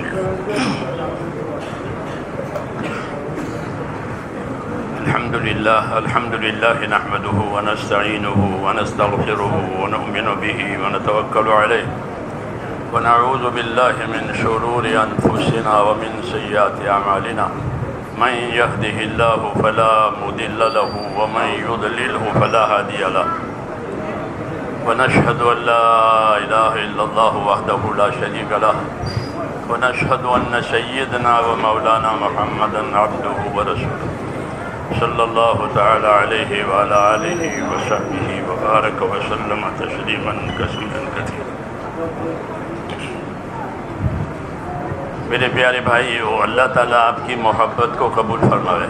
الحمد لله نحمده ونستعينه ونستغفره ونؤمن به ونتوكل عليه ونعوذ بالله من شرور أنفسنا ومن سيئات أعمالنا من يهده الله فلا مضل له ومن يضلله فلا هادي له ونشهد أن لا إله إلا الله وحده لا شريك له ونشهد أن سيدنا ومولانا محمدا عبده ورسوله صلی اللہ تعالی علیہ وعلى آلہ وصحبہ وبارک وسلم تسلیما کثیرا کثیرا۔ میرے پیارے بھائیو، اللہ تعالیٰ آپ کی محبت کو قبول فرمائے۔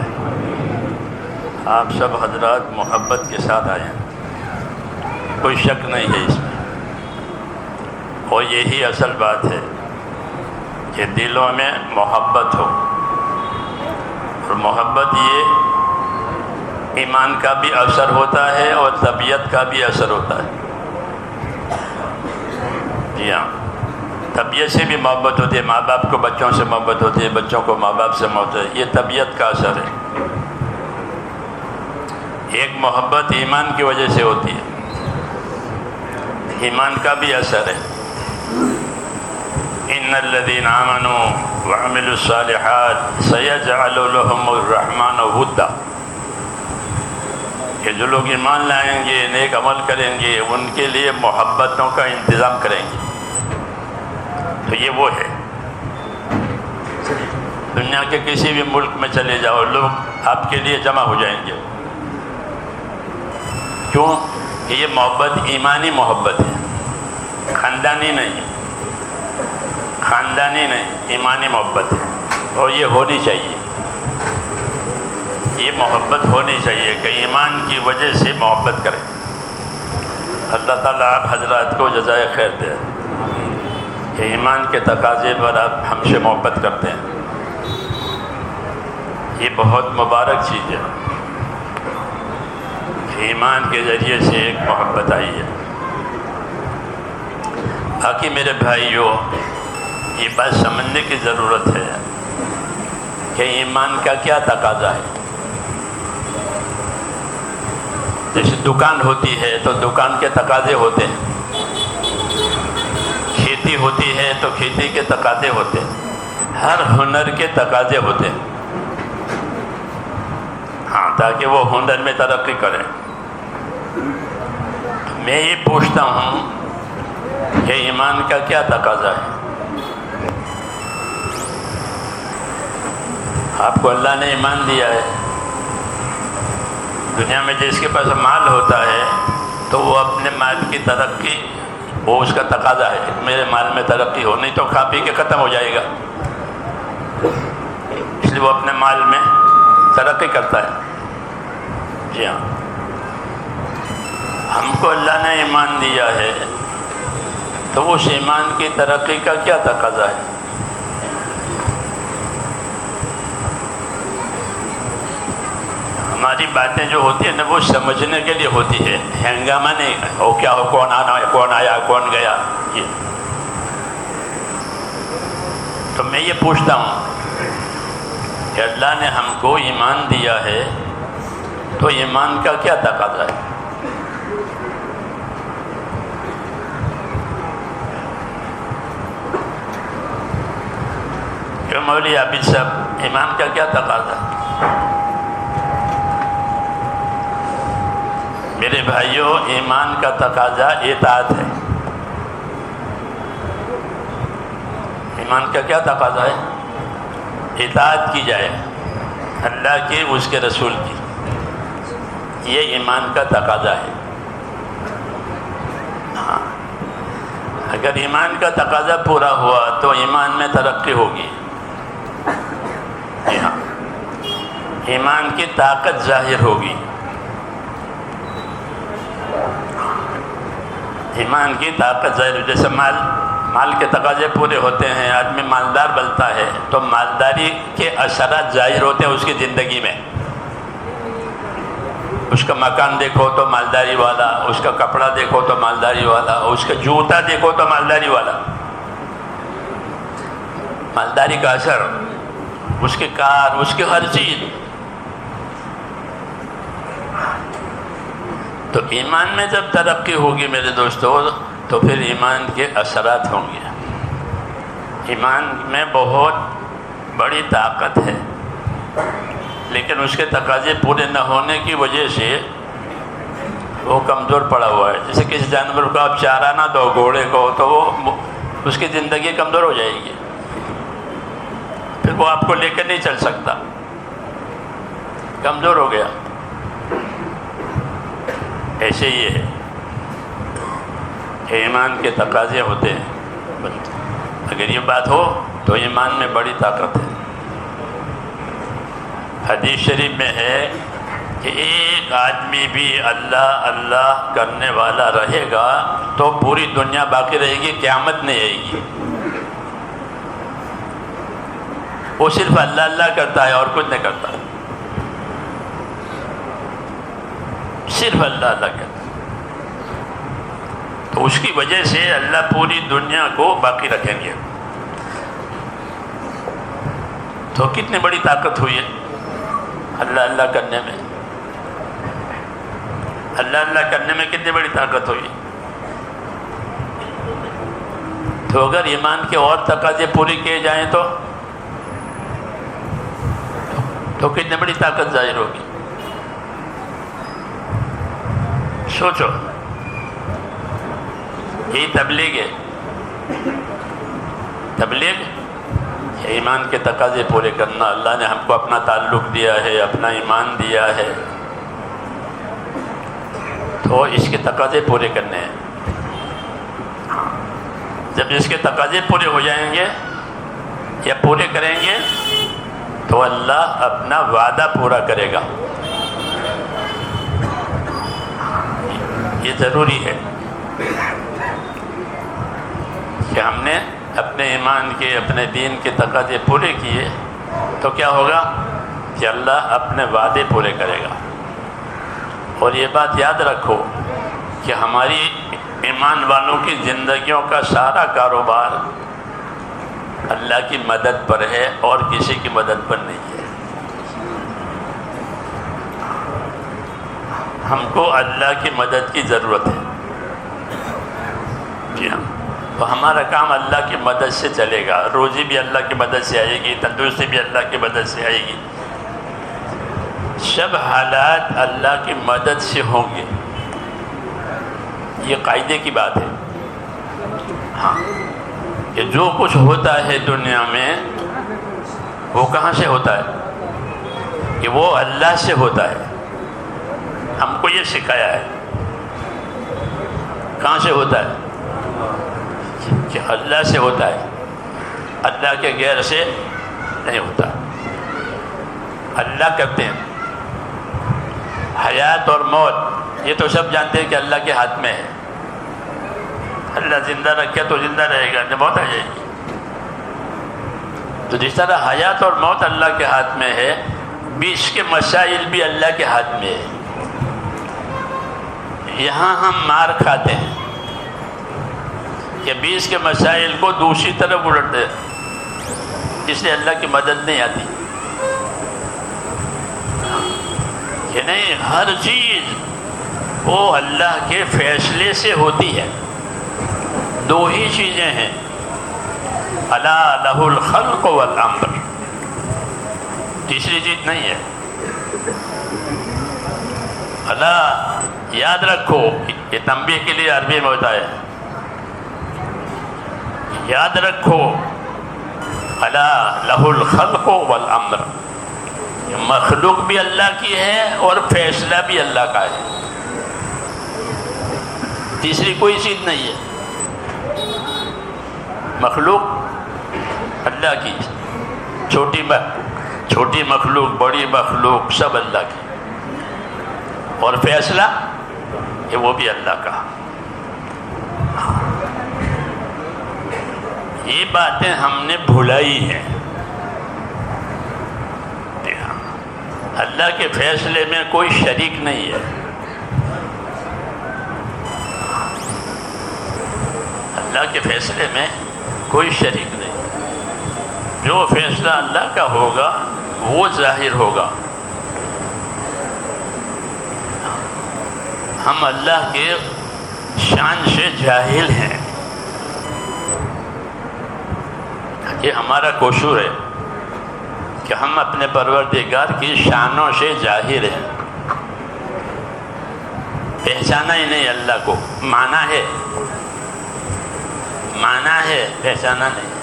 آپ سب حضرات محبت کے ساتھ آئے ہیں، کوئی شک نہیں ہے اس میں، اور یہی اصل بات ہے کہ دلوں میں محبت ہو، اور محبت یہ ایمان کا بھی اثر ہوتا ہے اور طبیعت کا بھی اثر ہوتا ہے۔ جی ہاں، طبیعت سے بھی محبت ہوتی ہے، ماں باپ کو بچوں سے محبت ہوتی ہے، بچوں کو ماں باپ سے محبت ہے، یہ طبیعت کا اثر ہے۔ ایک محبت ایمان کی وجہ سے ہوتی ہے، ایمان کا بھی اثر ہے۔ ان الذین آمنوا وعملوا الصالحات سیجعل لهم الرحمن ودا، کہ جو لوگ ایمان لائیں گے، نیک عمل کریں گے، ان کے لیے محبتوں کا انتظام کریں گے۔ تو یہ وہ ہے، دنیا کے کسی بھی ملک میں چلے جاؤ، لوگ آپ کے لیے جمع ہو جائیں گے۔ کیوں؟ کہ یہ محبت ایمانی محبت ہے، خاندانی نہیں، خاندانی نہیں، ایمانی محبت ہے، اور یہ ہونی چاہیے، یہ محبت ہونی چاہیے کہ ایمان کی وجہ سے محبت کریں۔ اللہ تعالیٰ آپ حضرات کو جزائے خیر دے کہ ایمان کے تقاضے پر آپ ہم سے محبت کرتے ہیں، یہ بہت مبارک چیز ہے کہ ایمان کے ذریعے سے ایک محبت آئی ہے۔ باقی میرے بھائیوں، یہ بات سمجھنے کی ضرورت ہے کہ ایمان کا کیا تقاضا ہے۔ جیسے دکان ہوتی ہے تو دکان کے تقاضے ہوتے ہیں، کھیتی ہوتی ہے تو کھیتی کے تقاضے ہوتے ہیں، ہر ہنر کے تقاضے ہوتے ہیں، ہاں، تاکہ وہ ہنر میں ترقی کرے۔ میں یہ پوچھتا ہوں کہ ایمان کا کیا تقاضا ہے؟ آپ کو اللہ نے ایمان دیا ہے، دنیا میں جس کے پاس مال ہوتا ہے تو وہ اپنے مال کی ترقی، وہ اس کا تقاضا ہے کہ میرے مال میں ترقی ہو، نہیں تو کھا پی کے ختم ہو جائے گا، اس لیے وہ اپنے مال میں ترقی کرتا ہے۔ جی ہاں، ہم کو اللہ نے ایمان دیا ہے تو اس ایمان کی ترقی کا کیا تقاضا ہے؟ ہماری باتیں جو ہوتی ہیں نا، وہ سمجھنے کے لیے ہوتی ہے، ہنگامہ نہیں ہو کیا ہو، کون آیا کون گیا۔ یہ تو میں یہ پوچھتا ہوں کہ اللہ نے ہم کو ایمان دیا ہے تو ایمان کا کیا تقاضا ہے؟ کہ مولوی عابد صاحب، ایمان کا کیا تقاضا ہے؟ میرے بھائیوں، ایمان کا تقاضا اطاعت ہے۔ ایمان کا کیا تقاضا ہے؟ اطاعت کی جائے اللہ کی، اس کے رسول کی، یہ ایمان کا تقاضا ہے۔ ہاں، اگر ایمان کا تقاضا پورا ہوا تو ایمان میں ترقی ہوگی۔ جی ہاں، ایمان کی طاقت ظاہر ہوگی، ایمان کی طاقت ظاہر، جیسے مال کے تقاضے پورے ہوتے ہیں، آدمی مالدار بنتا ہے تو مالداری کے اثرات ظاہر ہوتے ہیں اس کی زندگی میں۔ اس کا مکان دیکھو تو مالداری والا، اس کا کپڑا دیکھو تو مالداری والا، اس کا جوتا دیکھو تو مالداری والا۔ مالداری کا اثر، اس کے کار، اس کی ہر چیز. تو ایمان میں جب ترقی ہوگی میرے دوستو تو پھر ایمان کے اثرات ہوں گے. ایمان میں بہت بڑی طاقت ہے، لیکن اس کے تقاضے پورے نہ ہونے کی وجہ سے وہ کمزور پڑا ہوا ہے. جیسے کسی جانور کو آپ چارہ نہ دو، گھوڑے کو، تو وہ اس کی زندگی کمزور ہو جائے گی، پھر وہ آپ کو لے کر نہیں چل سکتا، کمزور ہو گیا. ایسے ہی ہے، ایمان کے تقاضے ہوتے ہیں. اگر یہ بات ہو تو ایمان میں بڑی طاقت ہے. حدیث شریف میں ہے کہ ایک آدمی بھی اللہ اللہ کرنے والا رہے گا تو پوری دنیا باقی رہے گی، قیامت نہیں آئے گی. وہ صرف اللہ اللہ کرتا ہے اور کچھ نہیں کرتا، صرف اللہ اللہ کرتا. تو اس کی وجہ سے اللہ پوری دنیا کو باقی رکھیں گے. تو کتنی بڑی طاقت ہوئی ہے اللہ اللہ کرنے میں. اللہ اللہ کرنے میں کتنی بڑی طاقت ہوئی. تو اگر ایمان کے اور تقاضے پورے کیے جائیں تو کتنی بڑی طاقت ظاہر ہوگی. سوچو، یہی تبلیغ ہے. تبلیغ ایمان کے تقاضے پورے کرنا. اللہ نے ہم کو اپنا تعلق دیا ہے، اپنا ایمان دیا ہے، تو اس کے تقاضے پورے کرنے ہیں. جب اس کے تقاضے پورے ہو جائیں گے یا پورے کریں گے تو اللہ اپنا وعدہ پورا کرے گا. یہ ضروری ہے کہ ہم نے اپنے ایمان کے، اپنے دین کے تقاضے پورے کیے تو کیا ہوگا کہ اللہ اپنے وعدے پورے کرے گا. اور یہ بات یاد رکھو کہ ہماری ایمان والوں کی زندگیوں کا سارا کاروبار اللہ کی مدد پر ہے اور کسی کی مدد پر نہیں ہے. ہم کو اللہ کی مدد کی ضرورت ہے. جی ہاں، تو ہمارا کام اللہ کی مدد سے چلے گا. روزی بھی اللہ کی مدد سے آئے گی، تندرستی بھی اللہ کی مدد سے آئے گی. سب حالات اللہ کی مدد سے ہوں گے. یہ قاعدے کی بات ہے. ہاں، کہ جو کچھ ہوتا ہے دنیا میں وہ کہاں سے ہوتا ہے؟ کہ وہ اللہ سے ہوتا ہے. ہم کو یہ سکھایا ہے. کہاں سے ہوتا ہے؟ کہ اللہ سے ہوتا ہے. اللہ کے غیر سے نہیں ہوتا. اللہ کرتے ہیں. حیات اور موت یہ تو سب جانتے ہیں کہ اللہ کے ہاتھ میں ہے. اللہ زندہ رکھے تو زندہ رہے گا، موت آ جائے گی. تو جس طرح حیات اور موت اللہ کے ہاتھ میں ہے، بیچ کے مسائل بھی اللہ کے ہاتھ میں ہے. یہاں ہم مار کھاتے ہیں کہ بیچ کے مسائل کو دوسری طرف الٹ دے، اس لیے اللہ کی مدد نہیں آتی. کہ نہیں، ہر چیز وہ اللہ کے فیصلے سے ہوتی ہے. دو ہی چیزیں ہیں، الا لہ الخلق والامر. تیسری چیز نہیں ہے. اللہ یاد رکھو، یہ تنبیہ کے لیے عربی میں ہوتا ہے. یاد رکھو، الا لہ الخلق والامر. مخلوق بھی اللہ کی ہے اور فیصلہ بھی اللہ کا ہے. تیسری کوئی چیز نہیں ہے. مخلوق اللہ کی، چھوٹی مخلوق، بڑی مخلوق، سب اللہ کی. اور فیصلہ کہ وہ بھی اللہ کا. یہ باتیں ہم نے بھلائی ہیں. اللہ کے فیصلے میں کوئی شریک نہیں ہے. اللہ کے فیصلے میں کوئی شریک نہیں. جو فیصلہ اللہ کا ہوگا وہ ظاہر ہوگا. ہم اللہ کے شان سے جاہل ہیں. یہ ہمارا قصور ہے کہ ہم اپنے پروردگار کی شانوں سے جاہل ہیں. پہچانا ہی نہیں اللہ کو. مانا ہے پہچانا نہیں.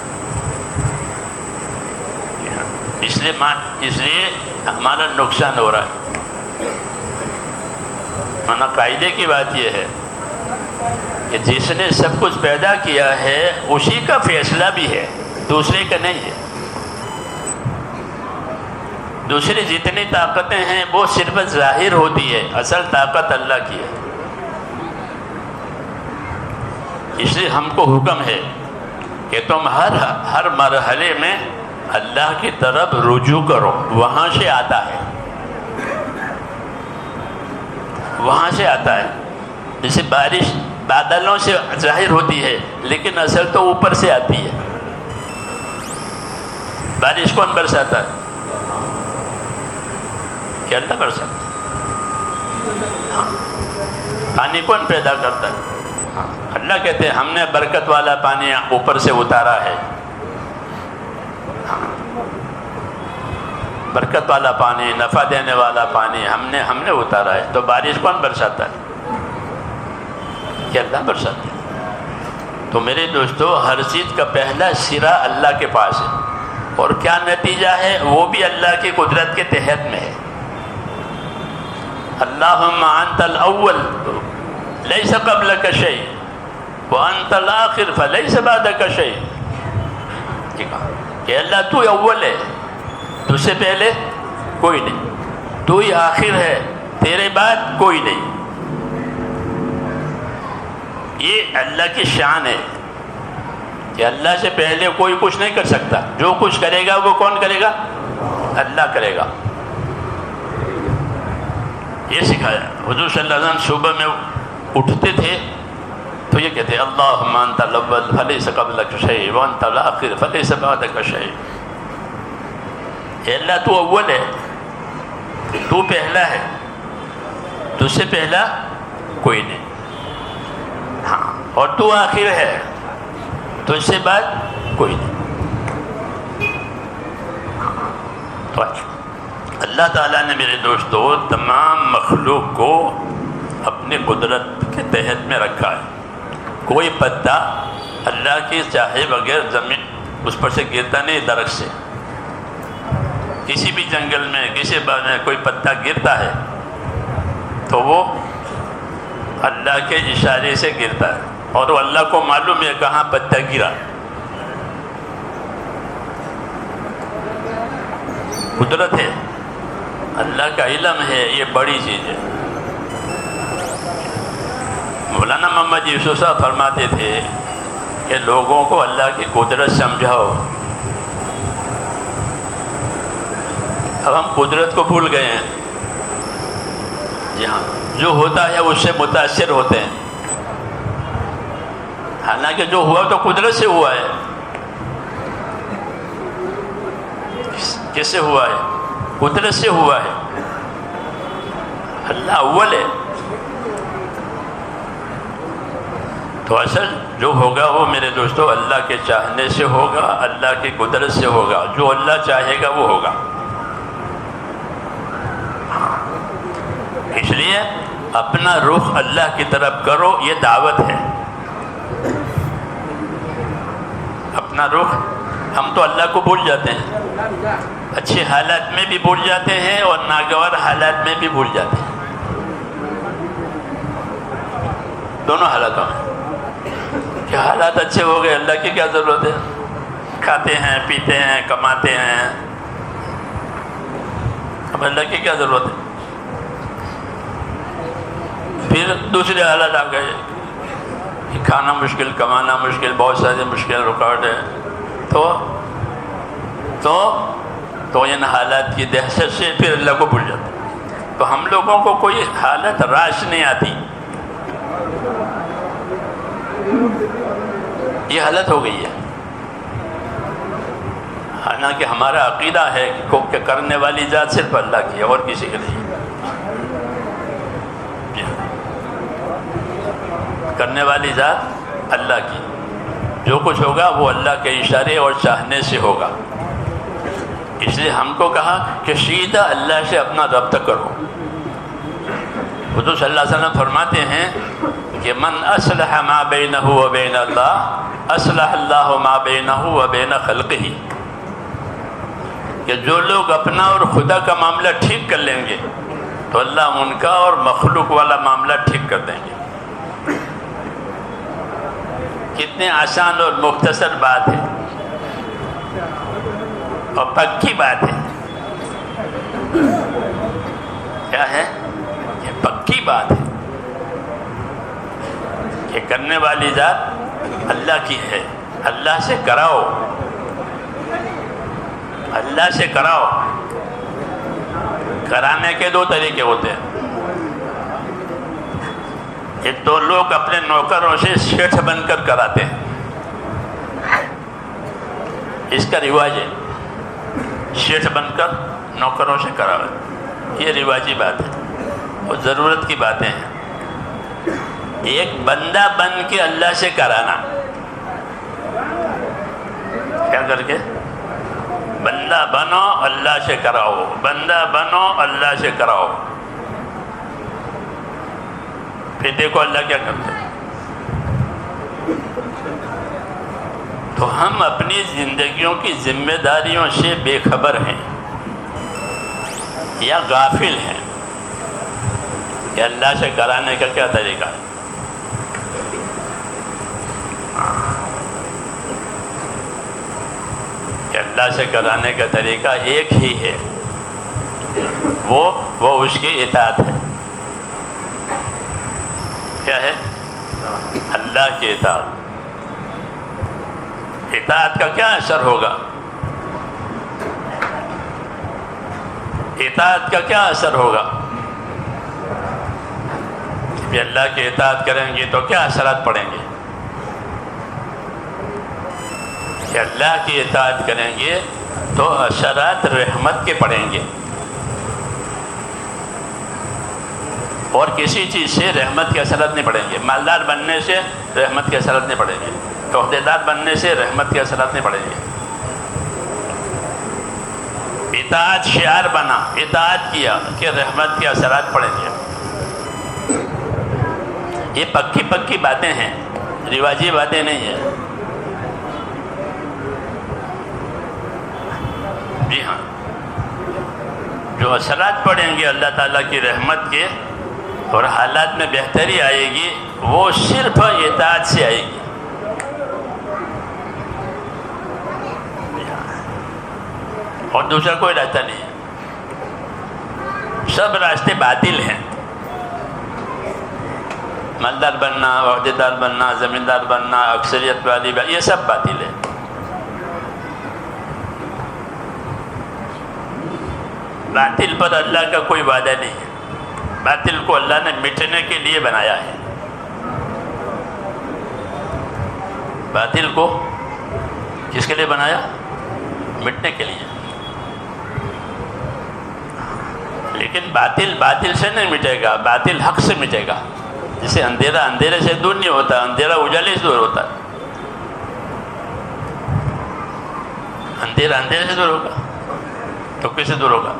اس لیے ہمارا نقصان ہو رہا ہے. ورنہ قاعدے کی بات یہ ہے کہ جس نے سب کچھ پیدا کیا ہے اسی کا فیصلہ بھی ہے، دوسرے کا نہیں ہے. دوسری جتنی طاقتیں ہیں وہ صرف ظاہر ہوتی ہے، اصل طاقت اللہ کی ہے. اس لیے ہم کو حکم ہے کہ تم ہر مرحلے میں اللہ کی طرف رجوع کرو. وہاں سے آتا ہے، وہاں سے آتا ہے. جیسے بارش بادلوں سے ظاہر ہوتی ہے لیکن اصل تو اوپر سے آتی ہے. بارش کون برساتا ہے؟ کہ اللہ برساتا ہے. پانی کون پیدا کرتا ہے؟ اللہ کہتے ہیں ہم نے برکت والا پانی اوپر سے اتارا ہے. برکت والا پانی، نفع دینے والا پانی ہم نے اتارا ہے. تو بارش کون برساتا ہے؟ کہ اللہ برساتا ہے. تو میرے دوستو، ہر چیز کا پہلا سرا اللہ کے پاس ہے، اور کیا نتیجہ ہے وہ بھی اللہ کی قدرت کے تحت میں ہے. اللہم انت الاول لیس قبلک شیء وانت الاخر فلیس بعدک شیء. کہ اللہ تو اول ہے، تجھ سے پہلے کوئی نہیں. تو ہی آخر ہے، تیرے بعد کوئی نہیں. یہ اللہ کی شان ہے کہ اللہ سے پہلے کوئی کچھ نہیں کر سکتا. جو کچھ کرے گا وہ کون کرے گا؟ اللہ کرے گا. یہ سکھایا. حضور صلی اللہ علیہ وسلم صبح میں اٹھتے تھے تو یہ کہتے اللہم انت الاول فلیس قبلک شیء وانت الاخر فلیس بعدک شیء. اے اللہ تو اول ہے، تو پہلا ہے، تجھ سے پہلا کوئی نہیں. ہاں، اور تو آخر ہے، تجھ سے بعد کوئی نہیں. تو اللہ تعالیٰ نے میرے دوستو تمام مخلوق کو اپنی قدرت کے تحت میں رکھا ہے. کوئی پتا اللہ کی چاہے بغیر زمین اس پر سے گرتا نہیں. درخت سے کسی بھی جنگل میں کسی باغ میں کوئی پتا گرتا ہے تو وہ اللہ کے اشارے سے گرتا ہے، اور وہ اللہ کو معلوم ہے کہاں پتا گرا. قدرت ہے، اللہ کا علم ہے، یہ بڑی چیز ہے. مولانا محمد یوسف صاحب فرماتے تھے کہ لوگوں کو اللہ کی قدرت سمجھاؤ. اب ہم قدرت کو بھول گئے ہیں. یہاں جو ہوتا ہے اس سے متاثر ہوتے ہیں، حالانکہ جو ہوا تو قدرت سے ہوا ہے. کس سے ہوا ہے؟ قدرت سے ہوا ہے. اللہ اول ہے. تو اصل جو ہوگا وہ میرے دوستو اللہ کے چاہنے سے ہوگا، اللہ کی قدرت سے ہوگا. جو اللہ چاہے گا وہ ہوگا. اس لیے اپنا رخ اللہ کی طرف کرو، یہ دعوت ہے. اپنا رخ، ہم تو اللہ کو بھول جاتے ہیں. اچھے حالات میں بھی بھول جاتے ہیں اور ناگوار حالات میں بھی بھول جاتے ہیں. دونوں حالاتوں میں کہ حالات اچھے ہو گئے، اللہ کی کیا ضرورت ہے؟ کھاتے ہیں، پیتے ہیں، کماتے ہیں، اب اللہ کی کیا ضرورت ہے؟ پھر دوسرے حالات آ گئے کہ کھانا مشکل، کمانا مشکل، بہت ساری مشکل رکاوٹ ہے. تو ان حالات کی دہشت سے پھر اللہ کو بھول جاتے. تو ہم لوگوں کو کوئی حالت راش نہیں آتی. یہ حالت ہو گئی ہے. حالانکہ ہمارا عقیدہ ہے کہ کرنے والی ذات صرف اللہ کی ہے اور کسی کی نہیں. کرنے والی ذات اللہ کی، جو کچھ ہوگا وہ اللہ کے اشارے اور چاہنے سے ہوگا. اس لیے ہم کو کہا کہ سیدھا اللہ سے اپنا ربط کرو. حضور صلی اللہ علیہ وسلم فرماتے ہیں کہ من اصلح ما بینہ و بین اللہ اصلح اللہ ما بینہ و بین خلقہ، کہ جو لوگ اپنا اور خدا کا معاملہ ٹھیک کر لیں گے تو اللہ ان کا اور مخلوق والا معاملہ ٹھیک کر دیں گے. کتنے آسان اور مختصر بات ہے اور پکی بات ہے. کیا ہے؟ یہ پکی بات ہے کہ کرنے والی ذات اللہ کی ہے. اللہ سے کراؤ، اللہ سے کراؤ. کرانے کے دو طریقے ہوتے ہیں. ایک تو لوگ اپنے نوکروں سے شیٹھ بن کر کراتے ہیں، اس کا رواج ہے، شیٹھ بن کر نوکروں سے کراوے. یہ رواجی بات ہے، وہ ضرورت کی باتیں ہیں. ایک بندہ بن کے اللہ سے کرانا، کیا کر کے؟ بندہ بنو اللہ سے کراؤ، بندہ بنو اللہ سے کراؤ. پھر دیکھو اللہ کیا کرتے ہیں. تو ہم اپنی زندگیوں کی ذمہ داریوں سے بے خبر ہیں یا غافل ہیں کہ اللہ سے کرانے کا کیا طریقہ ہے. کہ اللہ سے کرانے کا طریقہ ایک ہی ہے، وہ اس کی اطاعت ہے. کیا ہے؟ اللہ کی اطاعت. اطاعت کا کیا اثر ہوگا؟ اطاعت کا کیا اثر ہوگا؟ کہ اللہ کی اطاعت کریں گے تو کیا اثرات پڑیں گے؟ کہ اللہ کی اطاعت کریں گے تو اثرات رحمت کے پڑیں گے، اور کسی چیز سے رحمت کے اثرات نہیں پڑیں گے. مالدار بننے سے رحمت کے اثرات نہیں پڑیں گے، عہدیدار بننے سے رحمت کے اثرات نہیں پڑیں گے. اطاعت شعار بنا، اطاعت کیا کہ رحمت کے اثرات پڑیں گے. یہ پکی پکی باتیں ہیں، رواجی باتیں نہیں ہیں. جی ہاں، جو اثرات پڑیں گے اللہ تعالیٰ کی رحمت کے اور حالات میں بہتری آئے گی، وہ صرف اطاعت سے آئے گی. اور دوسرا کوئی راستہ نہیں ہے. سب راستے باطل ہیں. مالدار بننا، عہدیدار بننا، زمیندار بننا، اکثریت والی یہ سب باطل ہے. باطل پر اللہ کا کوئی وعدہ نہیں ہے. باطل کو اللہ نے مٹنے کے لیے بنایا ہے. باطل کو کس کے لیے بنایا؟ مٹنے کے لیے. لیکن باطل سے نہیں مٹے گا، باطل حق سے مٹے گا. جسے اندھیرا اندھیرے سے دور نہیں ہوتا، اندھیرا اجالے سے دور ہوتا ہے. اندھیرا اندھیرے سے دور ہوگا تو کس سے دور ہوگا؟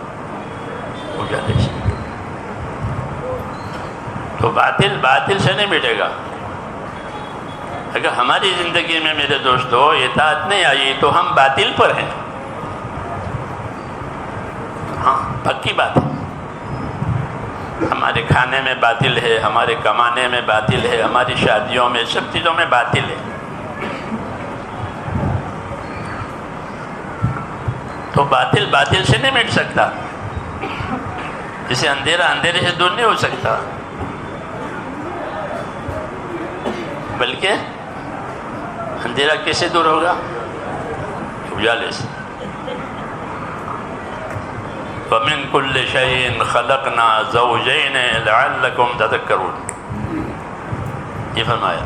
اجالے سے. تو باطل سے نہیں مٹے گا. اگر ہماری زندگی میں میرے دوستو اطاعت نہیں آئی تو ہم باطل پر ہیں. ہاں پکی بات ہے. ہمارے کھانے میں باطل ہے، ہمارے کمانے میں باطل ہے، ہماری شادیوں میں، سب چیزوں میں باطل ہے. تو باطل سے نہیں مٹ سکتا. جسے اندھیرا اندھیرے سے دور نہیں ہو سکتا، بلکہ اندھیرا کس سے دور ہوگا؟ اجالے سے. وَمِن كُلِّ شَيْءٍ خَلَقْنَا زَوْجَيْنِ لَعَلَّكُمْ تَذَكَّرُونَ. یہ فرمایا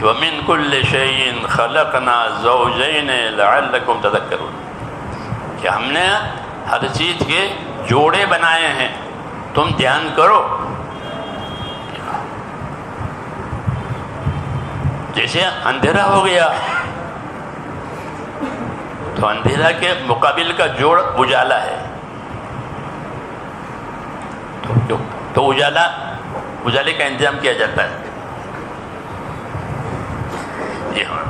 وَمِن كُلِّ شَيْءٍ خَلَقْنَا زَوْجَيْنِ لَعَلَّكُمْ تَذَكَّرُونَ. کہ ہم نے ہر چیز کے جوڑے بنائے ہیں، تم دھیان کرو. جیسے اندھیرا ہو گیا تو اندھیرا کے مقابل کا جوڑ اجالا ہے. تو اجالے کا انتظام کیا جاتا ہے. جی ہاں.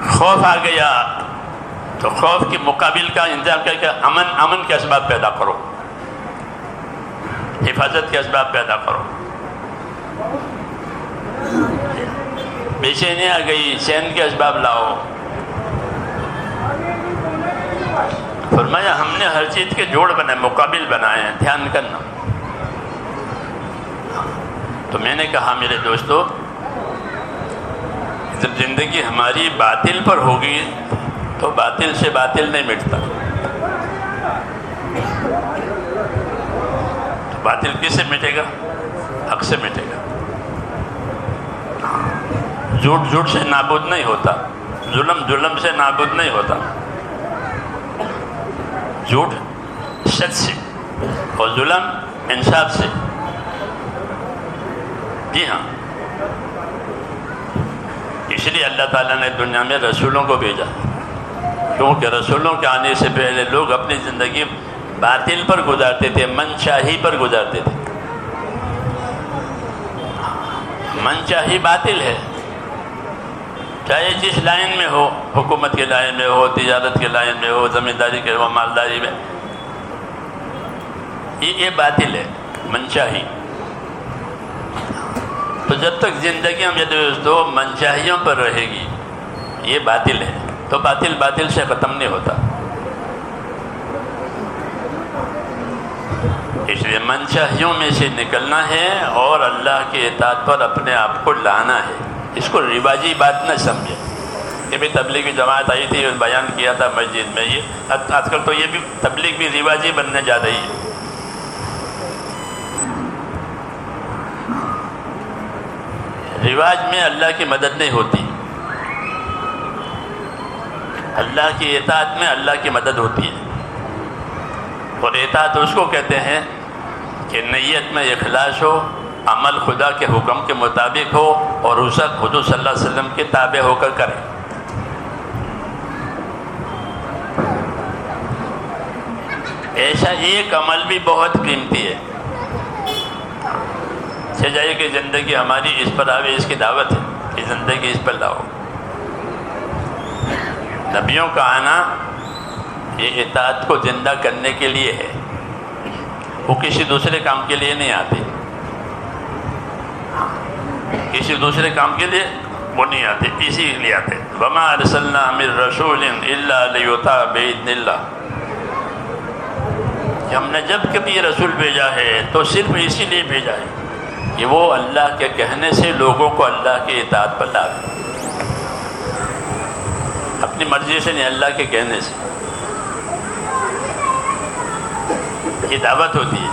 خوف آ گیا تو خوف کے مقابل کا انتظام کر کے امن کے اسباب پیدا کرو، حفاظت کے اسباب پیدا کرو. بے چینی آ گئی، چین کے اسباب لاؤ. فرمایا ہم نے ہر چیز کے جوڑ بنائے، مقابل بنائے ہیں، دھیان کرنا. تو میں نے کہا میرے دوستو، جب زندگی ہماری باطل پر ہوگی تو باطل سے باطل نہیں مٹتا. تو باطل کس سے مٹے گا؟ حق سے مٹے گا. جھوٹ سے نابود نہیں ہوتا، ظلم سے نابود نہیں ہوتا. جھوٹ سچ سے اور ظلم انصاف سے. جی ہاں. اس لیے اللہ تعالیٰ نے دنیا میں رسولوں کو بھیجا، کیونکہ رسولوں کے آنے سے پہلے لوگ اپنی زندگی باطل پر گزارتے تھے، من چاہی پر گزارتے تھے. من چاہی باطل ہے، چاہے جس لائن میں ہو، حکومت کے لائن میں ہو، تجارت کے لائن میں ہو، زمینداری کے ہو، مالداری میں. یہ باطل ہے، من چاہی. تو جب تک زندگی ہم دوستو منچاہیوں پر رہے گی، یہ باطل ہے، تو باطل سے ختم نہیں ہوتا. اس لیے منچاہیوں میں سے نکلنا ہے اور اللہ کی اطاعت پر اپنے آپ کو لانا ہے. اس کو رواجی بات نہ سمجھے کہ بھی تبلیغی جماعت آئی تھی اور بیان کیا تھا مسجد میں. یہ آج کل تو یہ بھی تبلیغ بھی رواجی بننے جا رہی ہے. رواج میں اللہ کی مدد نہیں ہوتی، اللہ کی اطاعت میں اللہ کی مدد ہوتی ہے. اور اطاعت اس کو کہتے ہیں کہ نیت میں اخلاص ہو، عمل خدا کے حکم کے مطابق ہو اور اسے حضور صلی اللہ علیہ وسلم کے تابع ہو کر کرے. ایسا ایک عمل بھی بہت قیمتی ہے. جائے کہ زندگی ہماری اس پر آوے، اس کی دعوت ہے کہ زندگی اس پر لاؤ. نبیوں کا آنا یہ اطاعت کو زندہ کرنے کے لیے ہے، وہ کسی دوسرے کام کے لیے نہیں آتے. کسی دوسرے کام کے لیے وہ نہیں آتے، اسی لیے آتے. وما ارسلنا من رسول الا لیطاع باذن اللہ. کہ ہم نے جب کبھی رسول بھیجا ہے تو صرف اسی لیے بھیجا ہے کہ وہ اللہ کے کہنے سے لوگوں کو اللہ کی اطاعت پر لاوے. اپنی مرضی سے نہیں، اللہ کے کہنے سے. یہ دعوت ہوتی ہے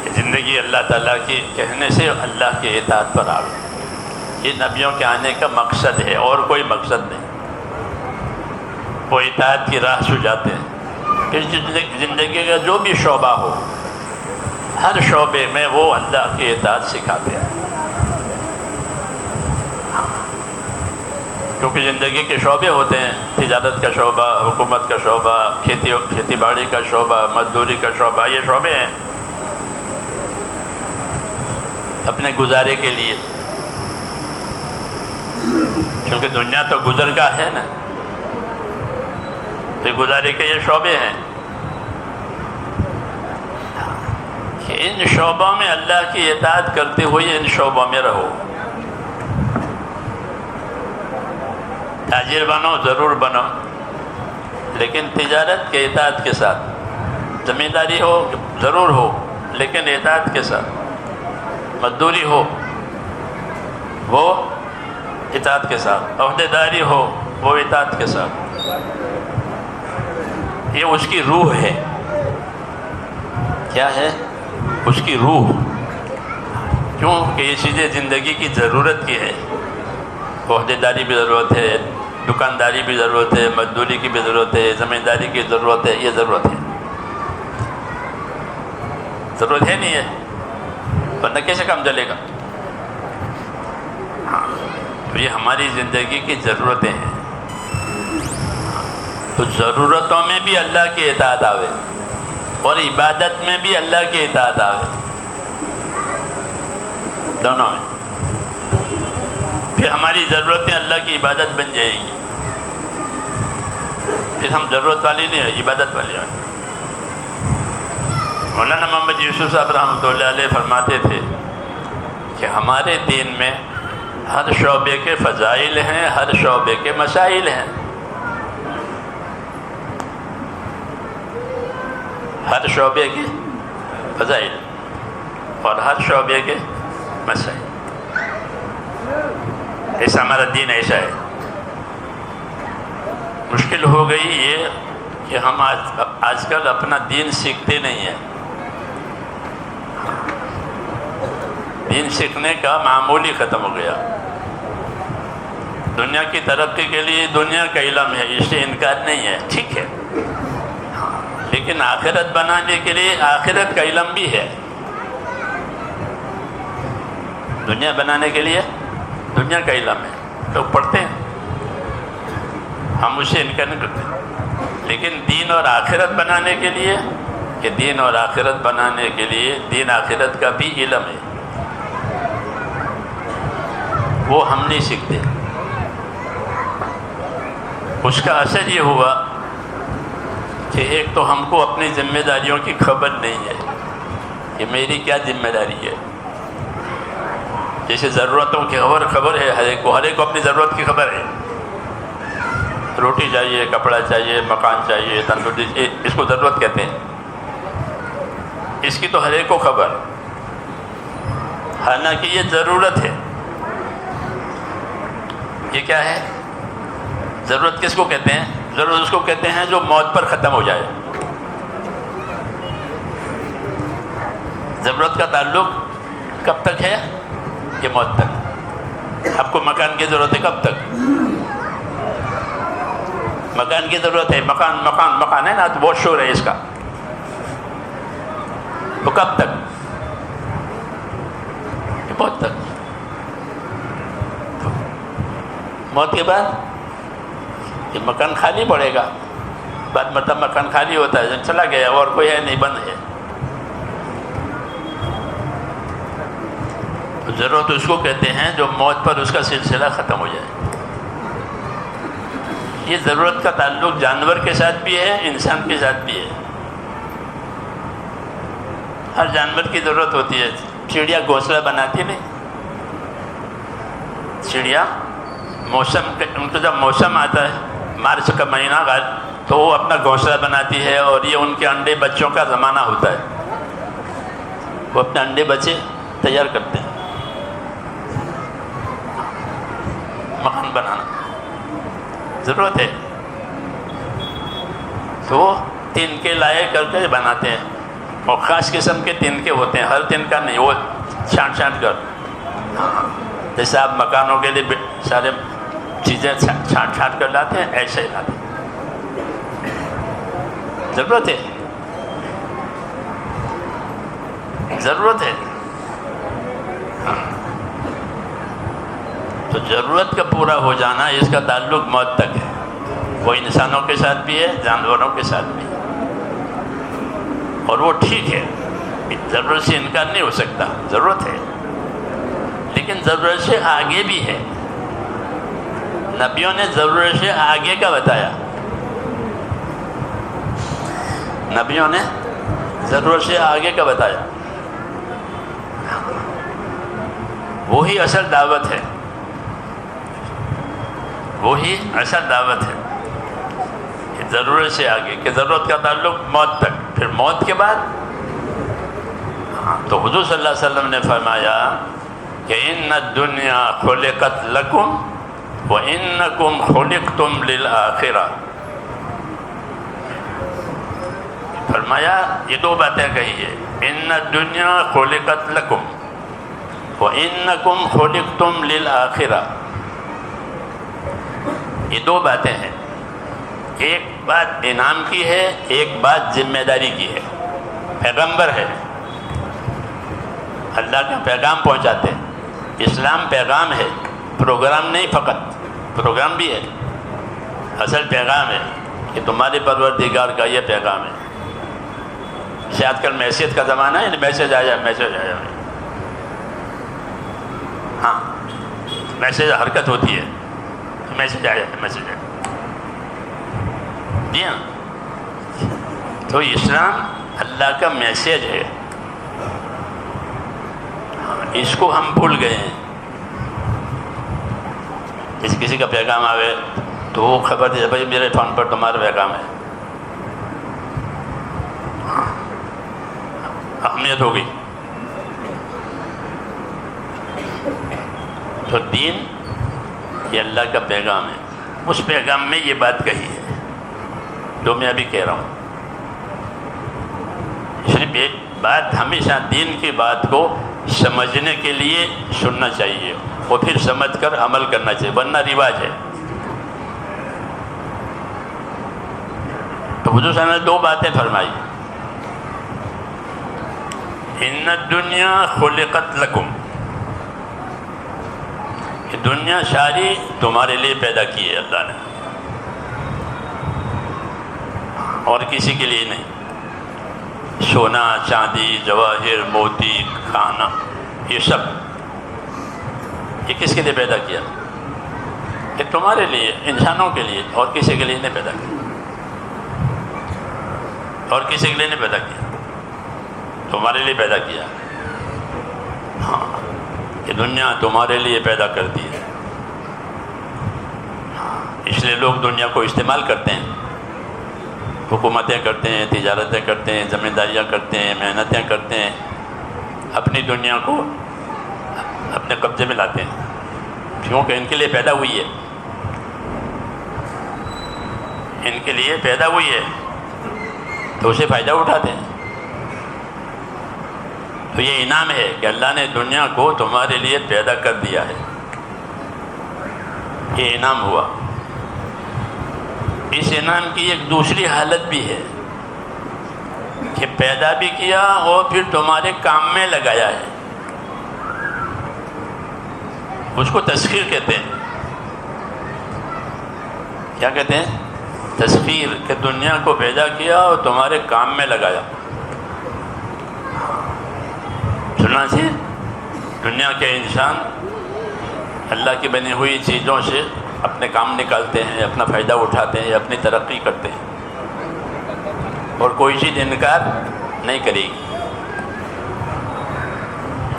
کہ زندگی اللہ تعالیٰ کے کہنے سے اللہ کے اطاعت پر آوے. یہ نبیوں کے آنے کا مقصد ہے اور کوئی مقصد نہیں. وہ اطاعت کی راہ سجاتے ہیں کہ زندگی کا جو بھی شعبہ ہو، ہر شعبے میں وہ اللہ کی اطاعت سکھاتے ہیں. کیونکہ زندگی کے شعبے ہوتے ہیں، تجارت کا شعبہ، حکومت کا شعبہ، کھیتی باڑی کا شعبہ، مزدوری کا شعبہ. یہ شعبے ہیں اپنے گزارے کے لیے، کیونکہ دنیا تو گزر گاہ ہے نا. تو گزارے کے یہ شعبے ہیں کہ ان شعبوں میں اللہ کی اطاعت کرتے ہوئے ان شعبوں میں رہو. تاجر بنو، ضرور بنو، لیکن تجارت کے اطاعت کے ساتھ. زمینداری ہو ضرور ہو لیکن اطاعت کے ساتھ. مزدوری ہو وہ اطاعت کے ساتھ. عہدیداری ہو وہ اطاعت کے ساتھ. یہ اس کی روح ہے. کیا ہے؟ اس کی روح. کیوں کہ یہ چیزیں زندگی کی ضرورت کی ہے. عہدیداری بھی ضرورت ہے، دکانداری بھی ضرورت ہے، مزدوری کی بھی ضرورت ہے، زمینداری کی ضرورت ہے، یہ ضرورت ہے، ضرورت ہے نہیں ہے ورنہ کیسے کام چلے گا؟ ہاں، تو یہ ہماری زندگی کی ضرورتیں ہیں، تو ضرورتوں میں بھی اللہ کی اطاعت آوے اور عبادت میں بھی اللہ کی اطاعت آوے، دونوں میں، پھر ہماری ضرورتیں اللہ کی عبادت بن جائے گی، پھر ہم ضرورت والی نہیں ہیں، عبادت والے ہیں۔ مولانا محمد یوسف صاحب رحمۃ اللہ علیہ فرماتے تھے کہ ہمارے دین میں ہر شعبے کے فضائل ہیں، ہر شعبے کے مسائل ہیں، ہر شعبے کے فضائل اور ہر شعبے کے مسائل، ایسا ہمارا دین ایسا ہے۔ مشکل ہو گئی یہ کہ ہم آج کل اپنا دین سیکھتے نہیں ہیں، دین سیکھنے کا معمول ہی ختم ہو گیا۔ دنیا کی ترقی کے لیے دنیا کا علم ہے، اس سے انکار نہیں ہے، ٹھیک ہے، لیکن آخرت بنانے کے لیے آخرت کا علم بھی ہے۔ دنیا بنانے کے لیے دنیا کا علم ہے، لوگ پڑھتے ہیں، ہم اس سے انکار نہیں کرتے، لیکن دین اور آخرت بنانے کے لیے، کہ دین اور آخرت بنانے کے لیے دین آخرت کا بھی علم ہے، وہ ہم نہیں سیکھتے۔ اس کا اثر یہ ہوا کہ ایک تو ہم کو اپنی ذمہ داریوں کی خبر نہیں ہے کہ میری کیا ذمہ داری ہے، جیسے ضرورتوں کی خبر ہے، ہر ایک کو اپنی ضرورت کی خبر ہے، روٹی چاہیے، کپڑا چاہیے، مکان چاہیے، تندرستی، اس کو ضرورت کہتے ہیں، اس کی تو ہر ایک کو خبر، حالانکہ یہ ضرورت ہے۔ یہ کیا ہے؟ ضرورت کس کو کہتے ہیں؟ ضرورت اس کو کہتے ہیں جو موت پر ختم ہو جائے۔ ضرورت کا تعلق کب تک ہے؟ کہ موت تک۔ آپ کو مکان کی ضرورت ہے، کب تک؟ مکان کی ضرورت ہے، مکان ہے نا، تو بہت شور ہے اس کا، تو کب تک؟ کہ موت تک۔ موت کے بعد یہ مکان خالی پڑے گا، بعد مطلب مکان خالی ہوتا ہے، چلا گیا اور کوئی ہے نہیں، بند ہے۔ ضرورت اس کو کہتے ہیں جو موت پر اس کا سلسلہ ختم ہو جائے۔ یہ ضرورت کا تعلق جانور کے ساتھ بھی ہے، انسان کے ساتھ بھی ہے۔ ہر جانور کی ضرورت ہوتی ہے۔ چڑیا گھونسلہ بناتی نہیں، چڑیا ان کو جب موسم آتا ہے، مارچ کا مہینہ تو وہ اپنا گھونسلہ بناتی ہے، اور یہ ان کے انڈے بچوں کا زمانہ ہوتا ہے، وہ اپنے انڈے بچے تیار کرتے ہیں۔ مکان بنانا ضرورت ہے، تو وہ تنکے لائے کر کے بناتے ہیں، اور خاص قسم کے تنکے ہوتے ہیں، ہر تنکا نہیں، وہ چھانٹ کر، جیسے آپ مکانوں کے لیے سارے چیزیں چھانٹ کر لاتے ہیں، ایسے ہی لاتے ہیں۔ ضرورت ہے، ضرورت ہے، تو ضرورت کا پورا ہو جانا اس کا تعلق موت تک ہے، وہ انسانوں کے ساتھ بھی ہے، جانوروں کے ساتھ بھی ہے، اور وہ ٹھیک ہے، ضرورت سے انکار نہیں ہو سکتا، ضرورت ہے، لیکن ضرورت سے آگے بھی ہے۔ نبیوں نے ضرورت سے آگے کا بتایا، نبیوں نے ضرورت سے آگے کا بتایا، وہی اصل دعوت ہے، وہی اصل دعوت ہے کہ ضرورت سے آگے، کہ ضرورت کا تعلق موت تک، پھر موت کے بعد تو حضور صلی اللہ علیہ وسلم نے فرمایا کہ ان الدنیا خلقت لکم وانکم خلقتم للآخرہ۔ فرمایا یہ دو باتیں کہی ہے، ان الدنیا خلقت لکم وانکم خلقتم للآخرہ، یہ دو باتیں ہیں، ایک بات انعام کی ہے، ایک بات ذمہ داری کی ہے۔ پیغمبر ہے، اللہ کا پیغام پہنچاتے ہیں۔ اسلام پیغام ہے، پروگرام نہیں، فقط پروگرام بھی ہے، اصل پیغام ہے کہ تمہارے پروردگار کا یہ پیغام ہے۔ آج کل میسیج کا زمانہ ہے، میسیج آیا، ہاں میسیج حرکت ہوتی ہے، میسیج آیا، جی ہاں۔ تو اسلام اللہ کا میسیج ہے، اس کو ہم بھول گئے ہیں۔ کسی کا پیغام آوے تو وہ خبر دے بھائی میرے فون پر تمہارا پیغام ہے، اہمیت ہو گئی۔ تو دین یہ اللہ کا پیغام ہے، اس پیغام میں یہ بات کہی ہے جو میں ابھی کہہ رہا ہوں۔ صرف ایک بات، ہمیشہ دین کی بات کو سمجھنے کے لیے سننا چاہیے اور پھر سمجھ کر عمل کرنا چاہیے، ورنہ رواج ہے۔ تو حضور صلی اللہ علیہ وسلم نے دو باتیں فرمائی، ان الدنیا خلقت لکم، کہ دنیا ساری تمہارے لیے پیدا کی ہے اللہ نے، اور کسی کے لیے نہیں۔ سونا، چاندی، جواہر، موتی، کھانا، یہ سب یہ کس کے لیے پیدا کیا؟ یہ تمہارے لیے، انسانوں کے لیے، اور کسی کے لیے نہیں پیدا کیا، اور کسی کے لیے نہیں پیدا کیا، تمہارے لیے پیدا کیا۔ ہاں، یہ دنیا تمہارے لیے پیدا کر دی ہے، اس لیے لوگ دنیا کو استعمال کرتے ہیں، حکومتیں کرتے ہیں، تجارتیں کرتے ہیں، زمینداریاں کرتے ہیں، محنتیں کرتے ہیں، اپنی دنیا کو اپنے قبضے میں لاتے ہیں، کیونکہ ان کے لیے پیدا ہوئی ہے، ان کے لیے پیدا ہوئی ہے، تو اسے فائدہ اٹھاتے ہیں۔ تو یہ انعام ہے کہ اللہ نے دنیا کو تمہارے لیے پیدا کر دیا ہے، یہ انعام ہوا۔ اس انعام کی ایک دوسری حالت بھی ہے کہ پیدا بھی کیا اور پھر تمہارے کام میں لگایا ہے، اس کو تسخیر کہتے ہیں۔ کیا کہتے ہیں؟ تسخیر، کہ دنیا کو پیدا کیا اور تمہارے کام میں لگایا۔ چنانچہ دنیا کے انسان اللہ کی بنی ہوئی چیزوں سے اپنے کام نکالتے ہیں، اپنا فائدہ اٹھاتے ہیں، اپنی ترقی کرتے ہیں، اور کوئی چیز انکار نہیں کرے گی،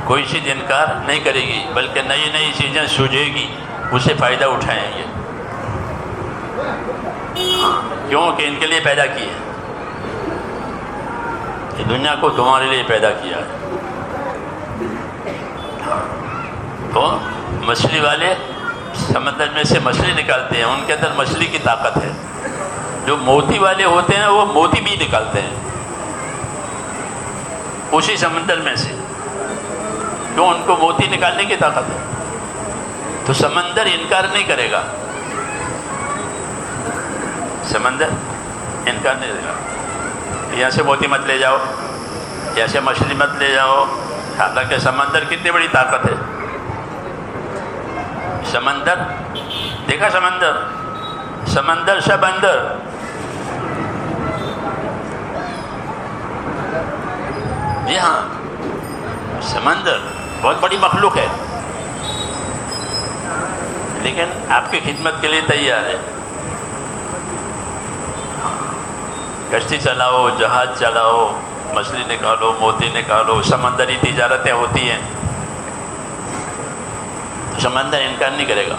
کوئی چیز انکار نہیں کرے گی، بلکہ نئی نئی چیزیں سوجے گی، اسے فائدہ اٹھائیں گے۔ کیوں کہ ان کے لیے پیدا کی ہے، یہ دنیا کو تمہارے لیے پیدا کیا ہے۔ تو مچھلی والے سمندر میں سے مچھلی نکالتے ہیں، ان کے اندر مچھلی کی طاقت ہے۔ جو موتی والے ہوتے ہیں وہ موتی بھی نکالتے ہیں اسی سمندر میں سے، کیوں؟ ان کو موتی نکالنے کی طاقت ہے۔ تو سمندر انکار نہیں کرے گا، سمندر انکار نہیں کرے گا، یہاں سے موتی مت لے جاؤ، یہاں سے مچھلی مت لے جاؤ، حالانکہ سمندر کتنی بڑی طاقت ہے۔ سمندر دیکھا، سمندر سب اندر، جی ہاں، سمندر بہت بڑی مخلوق ہے، لیکن آپ کی خدمت کے لیے تیار ہے۔ کشتی چلاؤ، جہاز چلاؤ، مچھلی نکالو، موتی نکالو، سمندری تجارتیں ہوتی ہیں، تو سمندر انکار نہیں کرے گا۔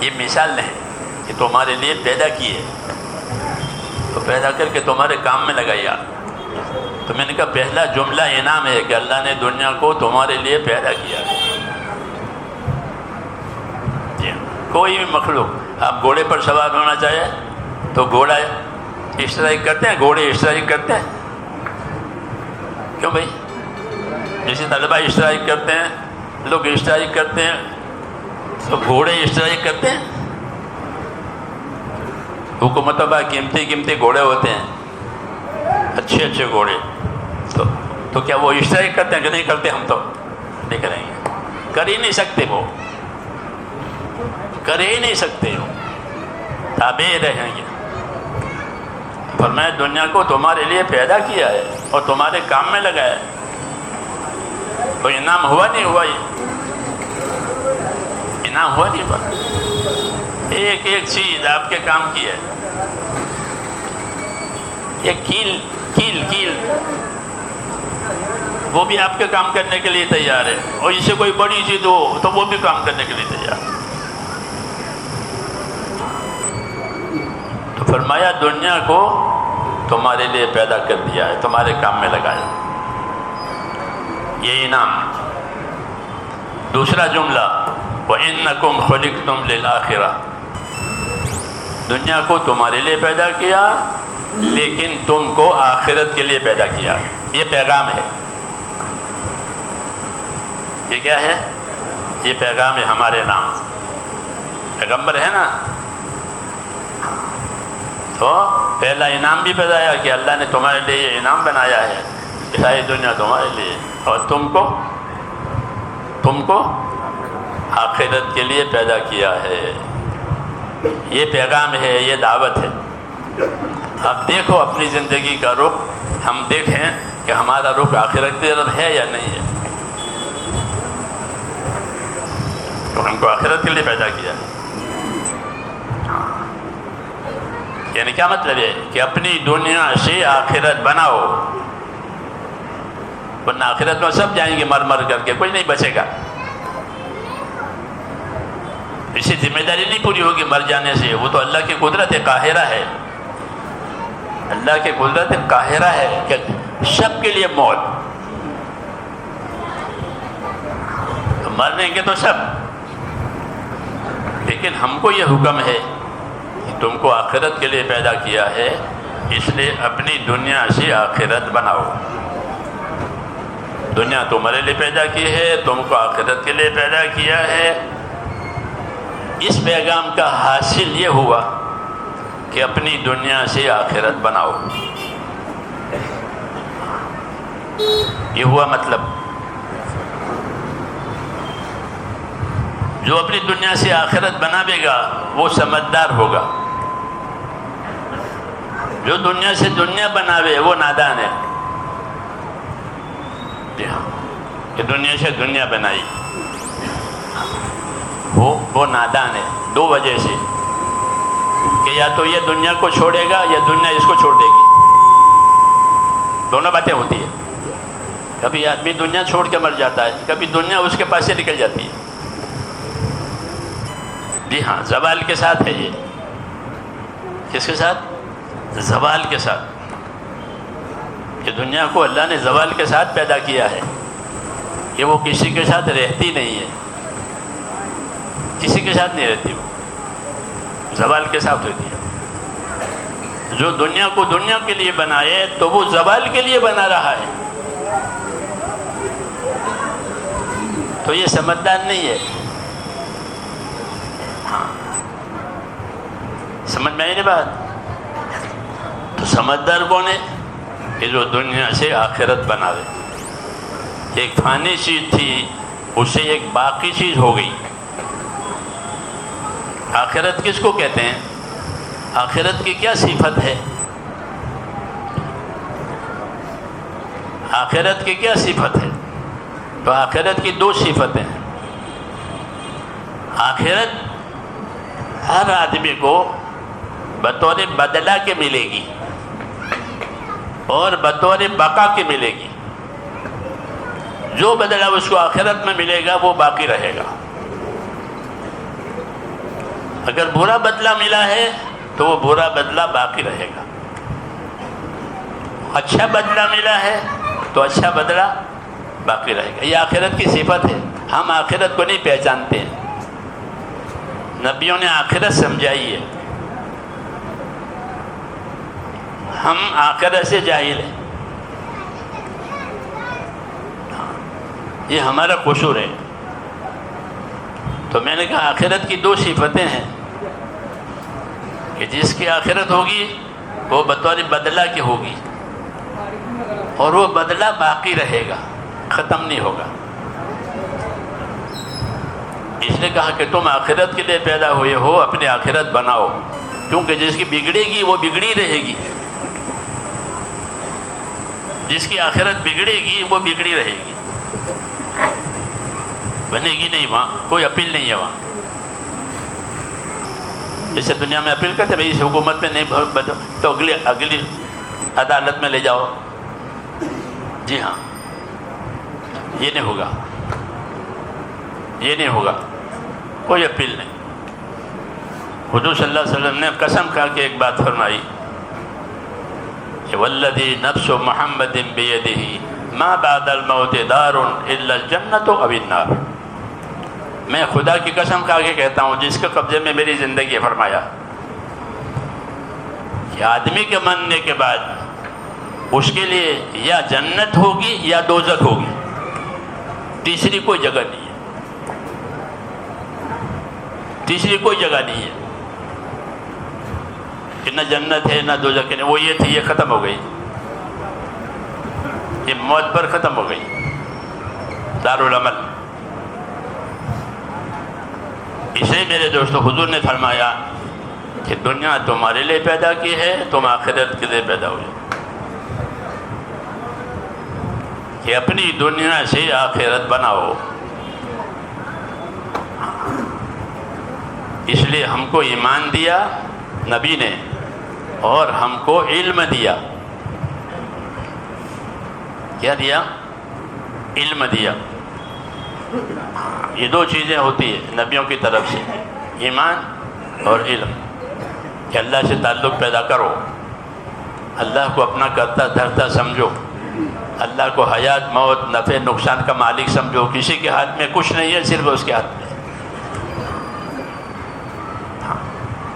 یہ مثال نہیں کہ تمہارے لیے پیدا کیے، تو پیدا کر کے تمہارے کام میں لگایا۔ تو میں نے کہا پہلا جملہ انعام ہے کہ اللہ نے دنیا کو تمہارے لیے پیدا کیا۔ جی، کوئی بھی مخلوق، آپ گھوڑے پر سوار ہونا چاہے تو گھوڑا اشتراک کرتے ہیں، گھوڑے اشتراک کرتے ہیں، کیوں بھائی؟ جیسے طلبہ اشتراک کرتے ہیں، لوگ اشتراک کرتے ہیں، تو گھوڑے اشتراک کرتے ہیں، حکومتوں پر قیمتی گھوڑے ہوتے ہیں، اچھے گھوڑے، تو کیا وہ اشتراک کرتے ہیں کہ نہیں کرتے؟ ہم تو نہیں کریں گے، کر ہی نہیں سکتے، وہ کر ہی نہیں سکتے، وہ تابع رہیں گے۔ فرمایا دنیا کو تمہارے لیے پیدا کیا ہے اور تمہارے کام میں لگایا ہے، کوئی انعام ہوا نہیں ہوا، یہ انعام ہوا نہیں ہوا، ایک چیز آپ کے کام کی ہے، یہ کیل وہ بھی آپ کے کام کرنے کے لیے تیار ہے، اور اسے کوئی بڑی چیز ہو تو وہ بھی کام کرنے کے لیے تیار ہے۔ تو فرمایا دنیا کو تمہارے لیے پیدا کر دیا ہے، تمہارے کام میں لگایا، یہ انعام۔ دوسرا جملہ وَإِنَّكُمْ خُلِقْتُمْ لِلْآخِرَةِ، دنیا کو تمہارے لیے پیدا کیا لیکن تم کو آخرت کے لیے پیدا کیا، یہ پیغام ہے۔ یہ کیا ہے؟ یہ پیغام ہے ہمارے نام، پیغمبر ہے نا، تو پہلا انعام بھی بتایا کہ اللہ نے تمہارے لیے یہ انعام بنایا ہے کہ ساری دنیا تمہارے لیے، اور تم کو آخرت کے لیے پیدا کیا ہے، یہ پیغام ہے، یہ دعوت ہے۔ اب دیکھو اپنی زندگی کا رخ، ہم دیکھیں کہ ہمارا رخ آخرت کی طرف ہے یا نہیں ہے، تو ہم کو آخرت کے لیے پیدا کیا ہے۔ یعنی کیا مطلب ہے کہ اپنی دنیا سے آخرت بناؤ، ورنہ آخرت میں سب جائیں گے مر کر کے، کوئی نہیں بچے گا، اسی ذمہ داری نہیں پوری ہوگی مر جانے سے، وہ تو اللہ کی قدرت قاہرہ ہے، اللہ کی قدرت قاہرہ ہے کہ سب کے لیے موت، تو مرنے کے تو سب، لیکن ہم کو یہ حکم ہے کہ تم کو آخرت کے لیے پیدا کیا ہے، اس لیے اپنی دنیا سے آخرت بناؤ۔ دنیا تمہارے لیے پیدا کی ہے، تم کو آخرت کے لیے پیدا کیا ہے۔ اس پیغام کا حاصل یہ ہوا کہ اپنی دنیا سے آخرت بناؤ، یہ ہوا مطلب۔ جو اپنی دنیا سے آخرت بناوے گا وہ سمجھدار ہوگا، جو دنیا سے دنیا بناوے وہ نادان ہے۔ جی ہاں، کہ دنیا سے دنیا بنائی وہ نادان ہے، دو وجہ سے، کہ یا تو یہ دنیا کو چھوڑے گا یا دنیا اس کو چھوڑ دے گی، دونوں باتیں ہوتی ہیں۔ کبھی آدمی دنیا چھوڑ کے مر جاتا ہے، کبھی دنیا اس کے پاس سے نکل جاتی ہے۔ جی ہاں، زوال کے ساتھ ہے یہ۔ کس کے ساتھ؟ زوال کے ساتھ، کہ دنیا کو اللہ نے زوال کے ساتھ پیدا کیا ہے، کہ وہ کسی کے ساتھ رہتی نہیں ہے، کسی کے ساتھ نہیں رہتی، وہ زوال کے ساتھ ہوتی ہے۔ جو دنیا کو دنیا کے لیے بنائے تو وہ زوال کے لیے بنا رہا ہے، تو یہ سمجھدار نہیں ہے۔ ہاں، سمجھ میں آئی نہیں بات؟ تو سمجھدار کون ہے؟ کہ جو دنیا سے آخرت بناوے۔ ایک فانی چیز تھی، اسے ایک باقی چیز ہو گئی۔ آخرت کس کو کہتے ہیں؟ آخرت کی کیا صفت ہے؟ آخرت کی کیا صفت ہے؟ تو آخرت کی دو صفتیں ہیں۔ آخرت ہر آدمی کو بطور بدلہ کے ملے گی اور بطور بقا کے ملے گی۔ جو بدلہ اس کو آخرت میں ملے گا وہ باقی رہے گا۔ اگر برا بدلہ ملا ہے تو وہ برا بدلہ باقی رہے گا، اچھا بدلہ ملا ہے تو اچھا بدلہ باقی رہے گا۔ یہ آخرت کی صفت ہے۔ ہم آخرت کو نہیں پہچانتے ہیں، نبیوں نے آخرت سمجھائی ہے، ہم آخرت سے جاہل ہیں، یہ ہمارا قصور ہے۔ تو میں نے کہا آخرت کی دو صفتیں ہیں، کہ جس کی آخرت ہوگی وہ بطور بدلہ کی ہوگی، اور وہ بدلہ باقی رہے گا، ختم نہیں ہوگا۔ اس نے کہا کہ تم آخرت کے لیے پیدا ہوئے ہو، اپنی آخرت بناؤ، کیونکہ جس کی بگڑے گی وہ بگڑی رہے گی، جس کی آخرت بگڑے گی وہ بگڑی رہے گی، بنے گی نہیں، وہاں کوئی اپیل نہیں ہے۔ وہاں جیسے دنیا میں اپیل کرتے بھائی اس حکومت میں نہیں بدو تو اگلی عدالت میں لے جاؤ، جی ہاں، یہ نہیں ہوگا، یہ نہیں ہوگا، کوئی اپیل نہیں۔ حضور صلی اللہ علیہ وسلم نے قسم کھا کے ایک بات فرمائی کہ والذی نفس محمد بیدہ ما بعد الموت دار الا الجنۃ او النار، میں خدا کی قسم کھا کے کہتا ہوں جس کے قبضے میں میری زندگی ہے، فرمایا کہ آدمی کے مرنے کے بعد اس کے لیے یا جنت ہوگی یا دوزخ ہوگی، تیسری کوئی جگہ نہیں ہے، تیسری کوئی جگہ نہیں ہے کہ نہ جنت ہے نہ دوزخ ہے، وہ یہ تھی، یہ ختم ہو گئی، یہ موت پر ختم ہو گئی، دارالعمل۔ اسے میرے دوستو حضور نے فرمایا کہ دنیا تمہارے لیے پیدا کی ہے، تم آخرت کے لیے پیدا ہوئے، کہ اپنی دنیا سے آخرت بناؤ۔ اس لیے ہم کو ایمان دیا نبی نے، اور ہم کو علم دیا۔ کیا دیا؟ علم دیا۔ یہ دو چیزیں ہوتی ہیں نبیوں کی طرف سے، ایمان اور علم، کہ اللہ سے تعلق پیدا کرو، اللہ کو اپنا کرتا دھرتا سمجھو، اللہ کو حیات موت نفع نقصان کا مالک سمجھو، کسی کے ہاتھ میں کچھ نہیں ہے، صرف اس کے ہاتھ میں۔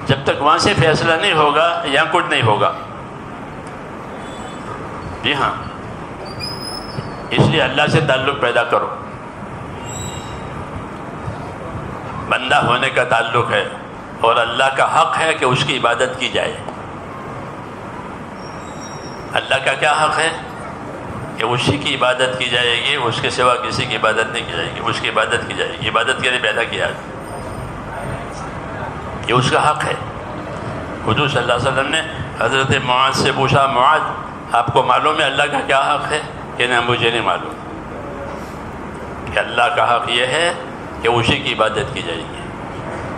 جب تک وہاں سے فیصلہ نہیں ہوگا یہاں کچھ نہیں ہوگا، جی ہاں، اس لیے اللہ سے تعلق پیدا کرو، بندہ ہونے کا تعلق ہے، اور اللہ کا حق ہے کہ اس کی عبادت کی جائے۔ اللہ کا کیا حق ہے؟ کہ اسی کی عبادت کی جائے گی، اس کے سوا کسی کی عبادت نہیں کی جائے گی، اس کی عبادت کی جائے گی۔ عبادت کے لیے پیدا کیا ہے، یہ اس کا حق ہے۔ حضور صلی اللہ علیہ وسلم نے حضرت معاذ سے پوچھا، معاذ آپ کو معلوم ہے اللہ کا کیا حق ہے؟ کہ نہیں، مجھے نہیں معلوم۔ کہ اللہ کا حق یہ ہے کہ اسی کی عبادت کی جائے گی،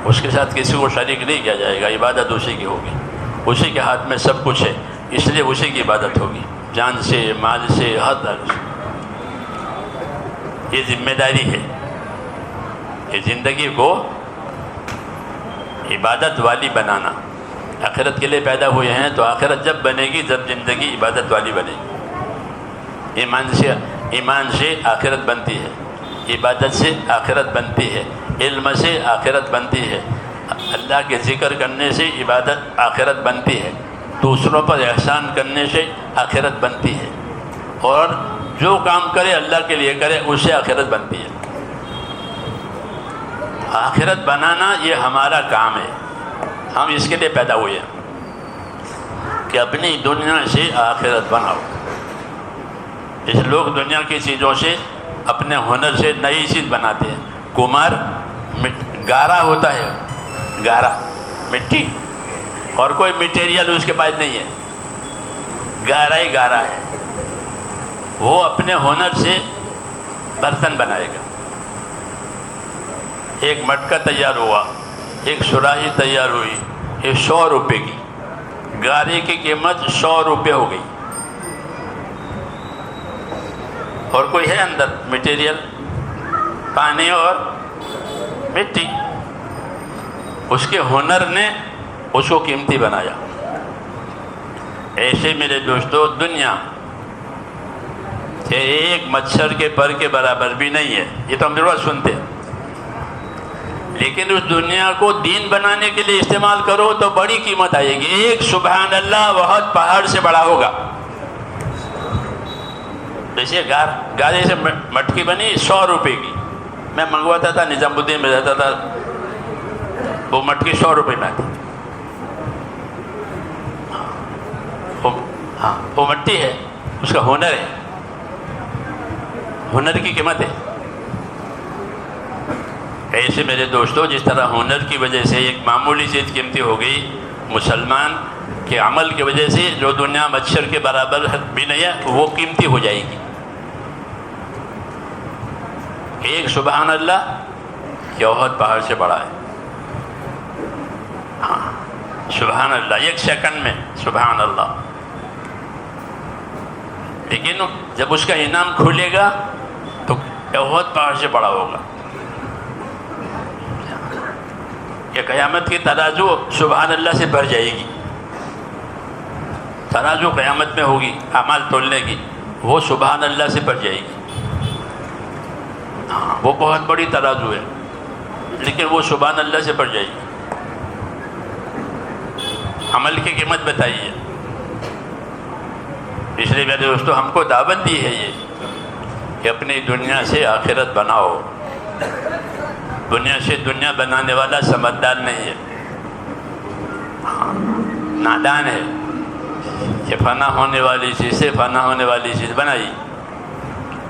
اس کے ساتھ کسی کو شریک نہیں کیا جائے گا، عبادت اسی کی ہوگی، اسی کے ہاتھ میں سب کچھ ہے، اس لیے اسی کی عبادت ہوگی، جان سے مال سے ہر طرح سے۔ یہ ذمہ داری ہے کہ زندگی کو عبادت والی بنانا۔ آخرت کے لیے پیدا ہوئے ہیں تو آخرت جب بنے گی جب زندگی عبادت والی بنے گی۔ ایمان سے آخرت بنتی ہے، عبادت سے آخرت بنتی ہے، علم سے آخرت بنتی ہے، اللہ کے ذکر کرنے سے عبادت آخرت بنتی ہے، دوسروں پر احسان کرنے سے آخرت بنتی ہے، اور جو کام کرے اللہ کے لیے کرے اس سے آخرت بنتی ہے۔ آخرت بنانا یہ ہمارا کام ہے، ہم اس کے لیے پیدا ہوئے ہیں کہ اپنی دنیا سے آخرت بناؤ۔ اس لوگ دنیا کی چیزوں سے اپنے ہنر سے نئی چیز بناتے ہیں۔ کمار گارا ہوتا ہے، گارا مٹی، اور کوئی مٹیریل اس کے پاس نہیں ہے، گارا ہی گارا ہے، وہ اپنے ہنر سے برتن بنائے گا۔ ایک مٹکا تیار ہوا، ایک سراہی تیار ہوئی، یہ 100 روپے کی، گارے کی قیمت 100 روپے ہو گئی، اور کوئی ہے اندر مٹیریل، پانی اور مٹی، اس کے ہنر نے اس کو قیمتی بنایا۔ ایسے میرے دوستو دنیا کہ ایک مچھر کے پر کے برابر بھی نہیں ہے، یہ تو ہم ضرور سنتے ہیں، لیکن اس دنیا کو دین بنانے کے لیے استعمال کرو تو بڑی قیمت آئے گی۔ ایک سبحان اللہ بہت پہاڑ سے بڑا ہوگا۔ جیسے گارے سے مٹکی بنی 100 روپے کی، میں منگواتا تھا، نظام الدین میں رہتا تھا، وہ مٹکی 100 روپے میں آتی، ہاں وہ مٹی ہے، اس کا ہنر ہے، ہنر کی قیمت ہے۔ ایسے میرے دوستوں جس طرح ہنر کی وجہ سے ایک معمولی چیز قیمتی ہو گئی، مسلمان کے عمل کی وجہ سے جو دنیا مچھر کے برابر بھی نہیں ہے وہ قیمتی ہو جائے گی۔ ایک سبحان اللہ یہ بہت پہاڑ سے بڑا ہے۔ ہاں سبحان اللہ، ایک سیکنڈ میں سبحان اللہ، لیکن جب اس کا انعام کھلے گا تو بہت پہاڑ سے بڑا ہوگا۔ کہ قیامت کی ترازو سبحان اللہ سے بھر جائے گی، ترازو قیامت میں ہوگی اعمال تولنے کی، وہ سبحان اللہ سے بھر جائے گی۔ ہاں وہ بہت بڑی ترازو ہے، لیکن وہ سبحان اللہ سے بھر جائے گی۔ عمل کی قیمت بتائیے، اس لیے میرے دوستو ہم کو دعوت دی ہے یہ کہ اپنی دنیا سے آخرت بناؤ۔ دنیا سے دنیا بنانے والا سمجھدار نہیں ہے، نادان ہے۔ یہ فنا ہونے والی چیز سے فنا ہونے والی چیز بنائی۔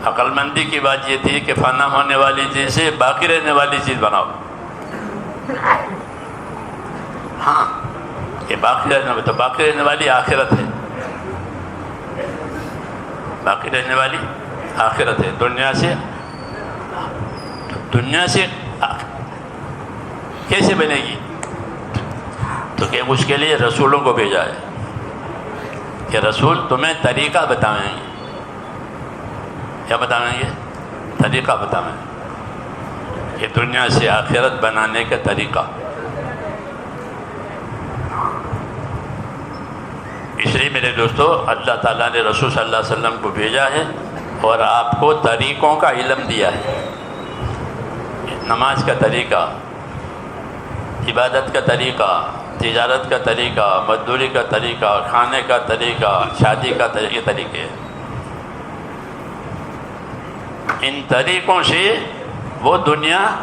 عقل مندی کی بات یہ تھی کہ فنا ہونے والی چیز سے باقی رہنے والی چیز بناؤ۔ ہاں یہ باقی رہنے والی آخرت ہے، باقی رہنے والی آخرت ہے۔ دنیا سے کیسے بنے گی؟ تو کہ اس کے لیے رسولوں کو بھیجا ہے کہ رسول تمہیں طریقہ بتائیں گے۔ کیا بتائیں گے؟ طریقہ بتائیں گے کہ دنیا سے آخرت بنانے کا طریقہ۔ اس لیے میرے دوستو اللہ تعالیٰ نے رسول صلی اللہ علیہ وسلم کو بھیجا ہے اور آپ کو طریقوں کا علم دیا ہے۔ نماز کا طریقہ، عبادت کا طریقہ، تجارت کا طریقہ، مزدوری کا طریقہ، کھانے کا طریقہ، شادی کا طریقے۔ ان طریقوں سے وہ دنیا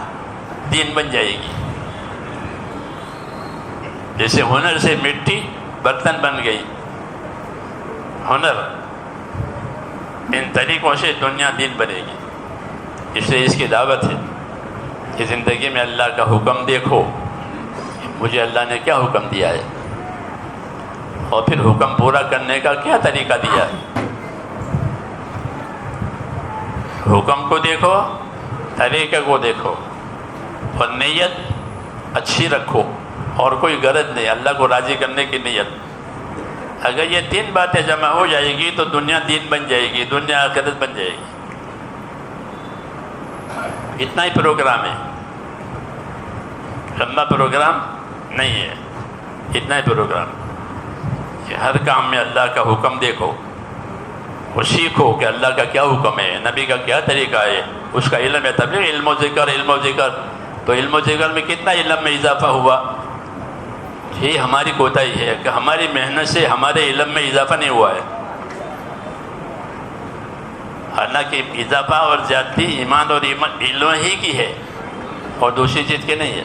دین بن جائے گی۔ جیسے ہنر سے مٹی برتن بن گئی، ہنر، ان طریقوں سے دنیا دین بنے گی۔ اس لیے اس کی دعوت ہے کہ زندگی میں اللہ کا حکم دیکھو، مجھے اللہ نے کیا حکم دیا ہے اور پھر حکم پورا کرنے کا کیا طریقہ دیا ہے۔ حکم کو دیکھو، طریقے کو دیکھو، اور نیت اچھی رکھو، اور کوئی غرض نہیں، اللہ کو راضی کرنے کی نیت۔ اگر یہ تین باتیں جمع ہو جائے گی تو دنیا دین بن جائے گی، دنیا آخرت بن جائے گی۔ اتنا ہی پروگرام ہے، لمبا پروگرام نہیں ہے، اتنا ہی پروگرام کہ ہر کام میں اللہ کا حکم دیکھو اور سیکھو کہ اللہ کا کیا حکم ہے، نبی کا کیا طریقہ ہے، اس کا علم ہے۔ تبلیغ علم و ذکر، علم و ذکر، تو علم و ذکر میں کتنا علم میں اضافہ ہوا؟ یہ ہماری کوتاہی ہے کہ ہماری محنت سے ہمارے علم میں اضافہ نہیں ہوا ہے۔ حالانکہ اضافہ اور زیادتی ایمان اور علم ہی کی ہے اور دوسری چیز کی نہیں ہے،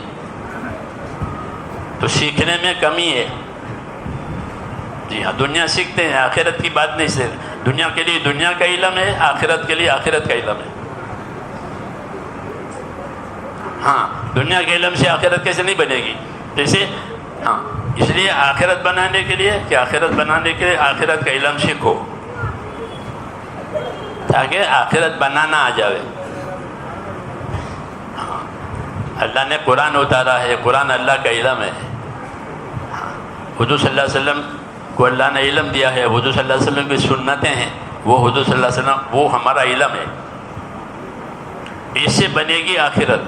تو سیکھنے میں کمی ہے۔ جی ہاں، دنیا سیکھتے ہیں، آخرت کی بات نہیں سیکھتے۔ دنیا کے لیے دنیا کا علم ہے، آخرت کے لیے آخرت کا علم ہے۔ ہاں دنیا کے علم سے آخرت کیسے نہیں بنے گی؟ جیسے ہاں اس لیے آخرت بنانے کے لیے آخرت کا علم سیکھو تاکہ آخرت بنانا آ جائے۔ ہاں اللہ نے قرآن اتارا ہے، قرآن اللہ کا علم ہے۔ حضور صلی اللہ علیہ وسلم کو اللہ نے علم دیا ہے، حضور صلی اللہ علیہ وسلم کی سنتیں ہیں، وہ حضور صلی اللہ علیہ وسلم، وہ ہمارا علم ہے۔ اس سے بنے گی آخرت۔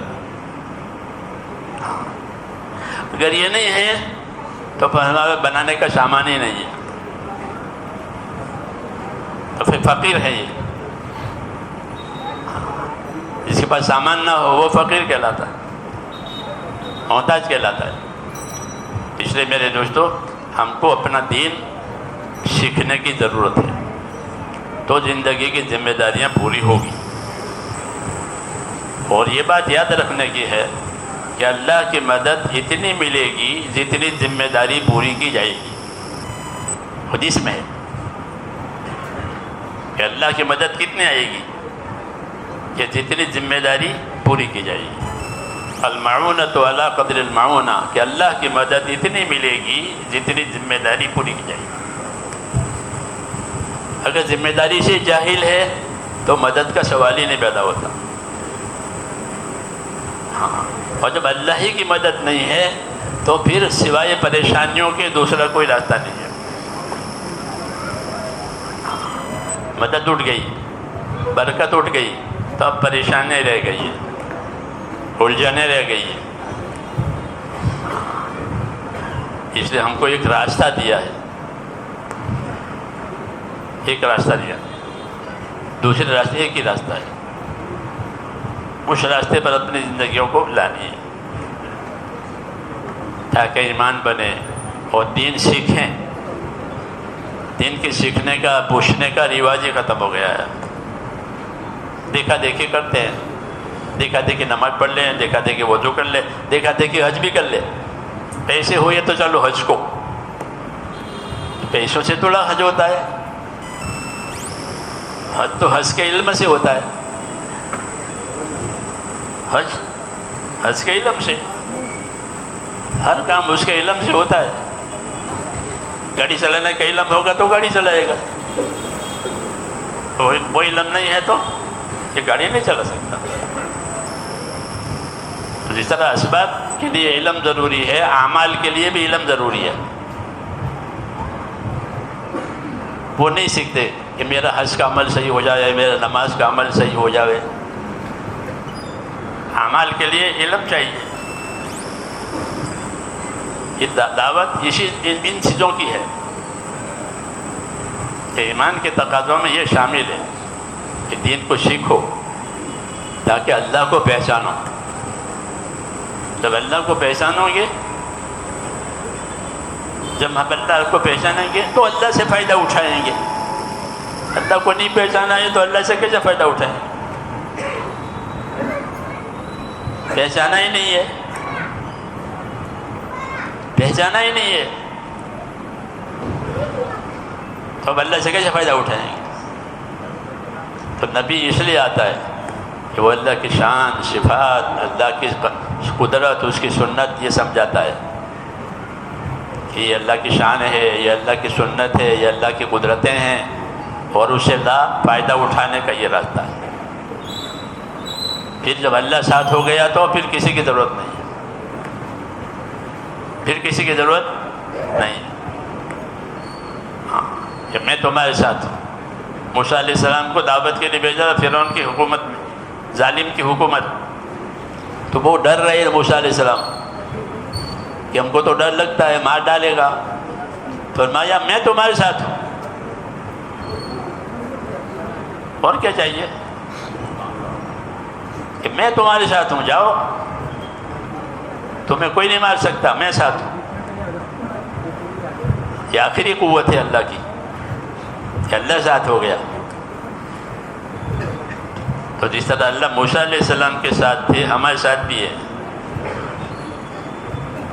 اگر یہ نہیں ہے تو پھر ہمارا بنانے کا سامان ہی نہیں ہے، تو پھر فقیر ہے۔ یہ جس کے پاس سامان نہ ہو وہ فقیر کہلاتا ہے، محتاج کہلاتا ہے۔ اس لیے میرے دوستو ہم کو اپنا دین سیکھنے کی ضرورت ہے، تو زندگی کی ذمہ داریاں پوری ہوگی۔ اور یہ بات یاد رکھنے کی ہے کہ اللہ کی مدد اتنی ملے گی جتنی ذمہ داری پوری کی جائے گی۔ حدیث میں ہے کہ اللہ کی مدد کتنی آئے گی؟ کہ جتنی ذمہ داری پوری کی جائے گی. المعونۃ علی قدر المعونہ، کہ اللہ کی مدد اتنی ملے گی جتنی ذمہ داری پوری کی جائے گی. اگر ذمہ داری سے جاہل ہے تو مدد کا سوال ہی نہیں پیدا ہوتا. ہاں، اور جب اللہ ہی کی مدد نہیں ہے تو پھر سوائے پریشانیوں کے دوسرا کوئی راستہ نہیں ہے. مدد اٹھ گئی، برکت اٹھ گئی تو اب پریشانی رہ گئی ہے، الجھنیں رہ گئی ہیں. اس لیے ہم کو ایک راستہ دیا ہے، ایک راستہ دیا. دوسرے راستے ایک ہی راستہ ہے، اس راستے پر اپنی زندگیوں کو لانی ہے تاکہ ایمان بنے اور دین سیکھیں. دین کے سیکھنے کا پوچھنے کا رواج ہی ختم ہو گیا ہے. دیکھا دیکھی کرتے ہیں، دیکھا دیکھی نماز پڑھ لیں، دیکھا دیکھی وضو کر لے، دیکھا دیکھی حج بھی کر لے. پیسے ہوئے تو چلو حج کو، پیسوں سے تھوڑا حج ہوتا ہے. حج تو حج کے علم سے ہوتا ہے. حج کے علم سے، ہر کام اس کے علم سے ہوتا ہے. گاڑی چلانے کا علم ہوگا تو گاڑی چلائے گا، وہ علم نہیں ہے تو یہ گاڑی نہیں چلا سکتا. جس طرح اسباب کے لیے علم ضروری ہے، اعمال کے لیے بھی علم ضروری ہے. وہ نہیں سیکھتے کہ میرا حج کا عمل صحیح ہو جائے، میرا نماز کا عمل صحیح ہو جائے. اعمال کے لیے علم چاہیے. یہ دعوت ان چیزوں کی ہے کہ ایمان کے تقاضوں میں یہ شامل ہے کہ دین کو سیکھو تاکہ اللہ کو پہچانو. جب اللہ کو پہچانو گے، جب ہم اللہ کو پہچانیں گے تو اللہ سے فائدہ اٹھائیں گے. اللہ کو نہیں پہچانا ہے تو اللہ سے کیسے فائدہ اٹھائیں؟ پہچانا ہی نہیں ہے، پہچانا ہی نہیں ہے تو اب اللہ سے کیسے فائدہ اٹھائیں گے؟ تو نبی اس لیے آتا ہے کہ وہ اللہ کی شان، صفات، اللہ کی قدرت، اس کی سنت یہ سمجھاتا ہے کہ یہ اللہ کی شان ہے، یہ اللہ کی سنت ہے، یہ اللہ کی قدرتیں ہیں، اور اس سے فائدہ اٹھانے کا یہ راستہ ہے. پھر جب اللہ ساتھ ہو گیا تو پھر کسی کی ضرورت نہیں ہے، پھر کسی کی ضرورت نہیں. ہاں، کہ میں تمہارے ساتھ ہوں. موسیٰ علیہ السلام کو دعوت کے لیے بھیجا فرعون کی حکومت میں، ظالم کی حکومت. تو وہ ڈر رہے موسیٰ علیہ السلام کہ ہم کو تو ڈر لگتا ہے مار ڈالے گا. فرمایا میں تمہارے ساتھ ہوں، اور کیا چاہیے؟ کہ میں تمہارے ساتھ ہوں، جاؤ، تمہیں کوئی نہیں مار سکتا، میں ساتھ ہوں. یہ آخری قوت ہے اللہ کی کہ اللہ ساتھ ہو گیا. تو جس طرح اللہ موسیٰ علیہ السلام کے ساتھ تھے، ہمارے ساتھ بھی ہے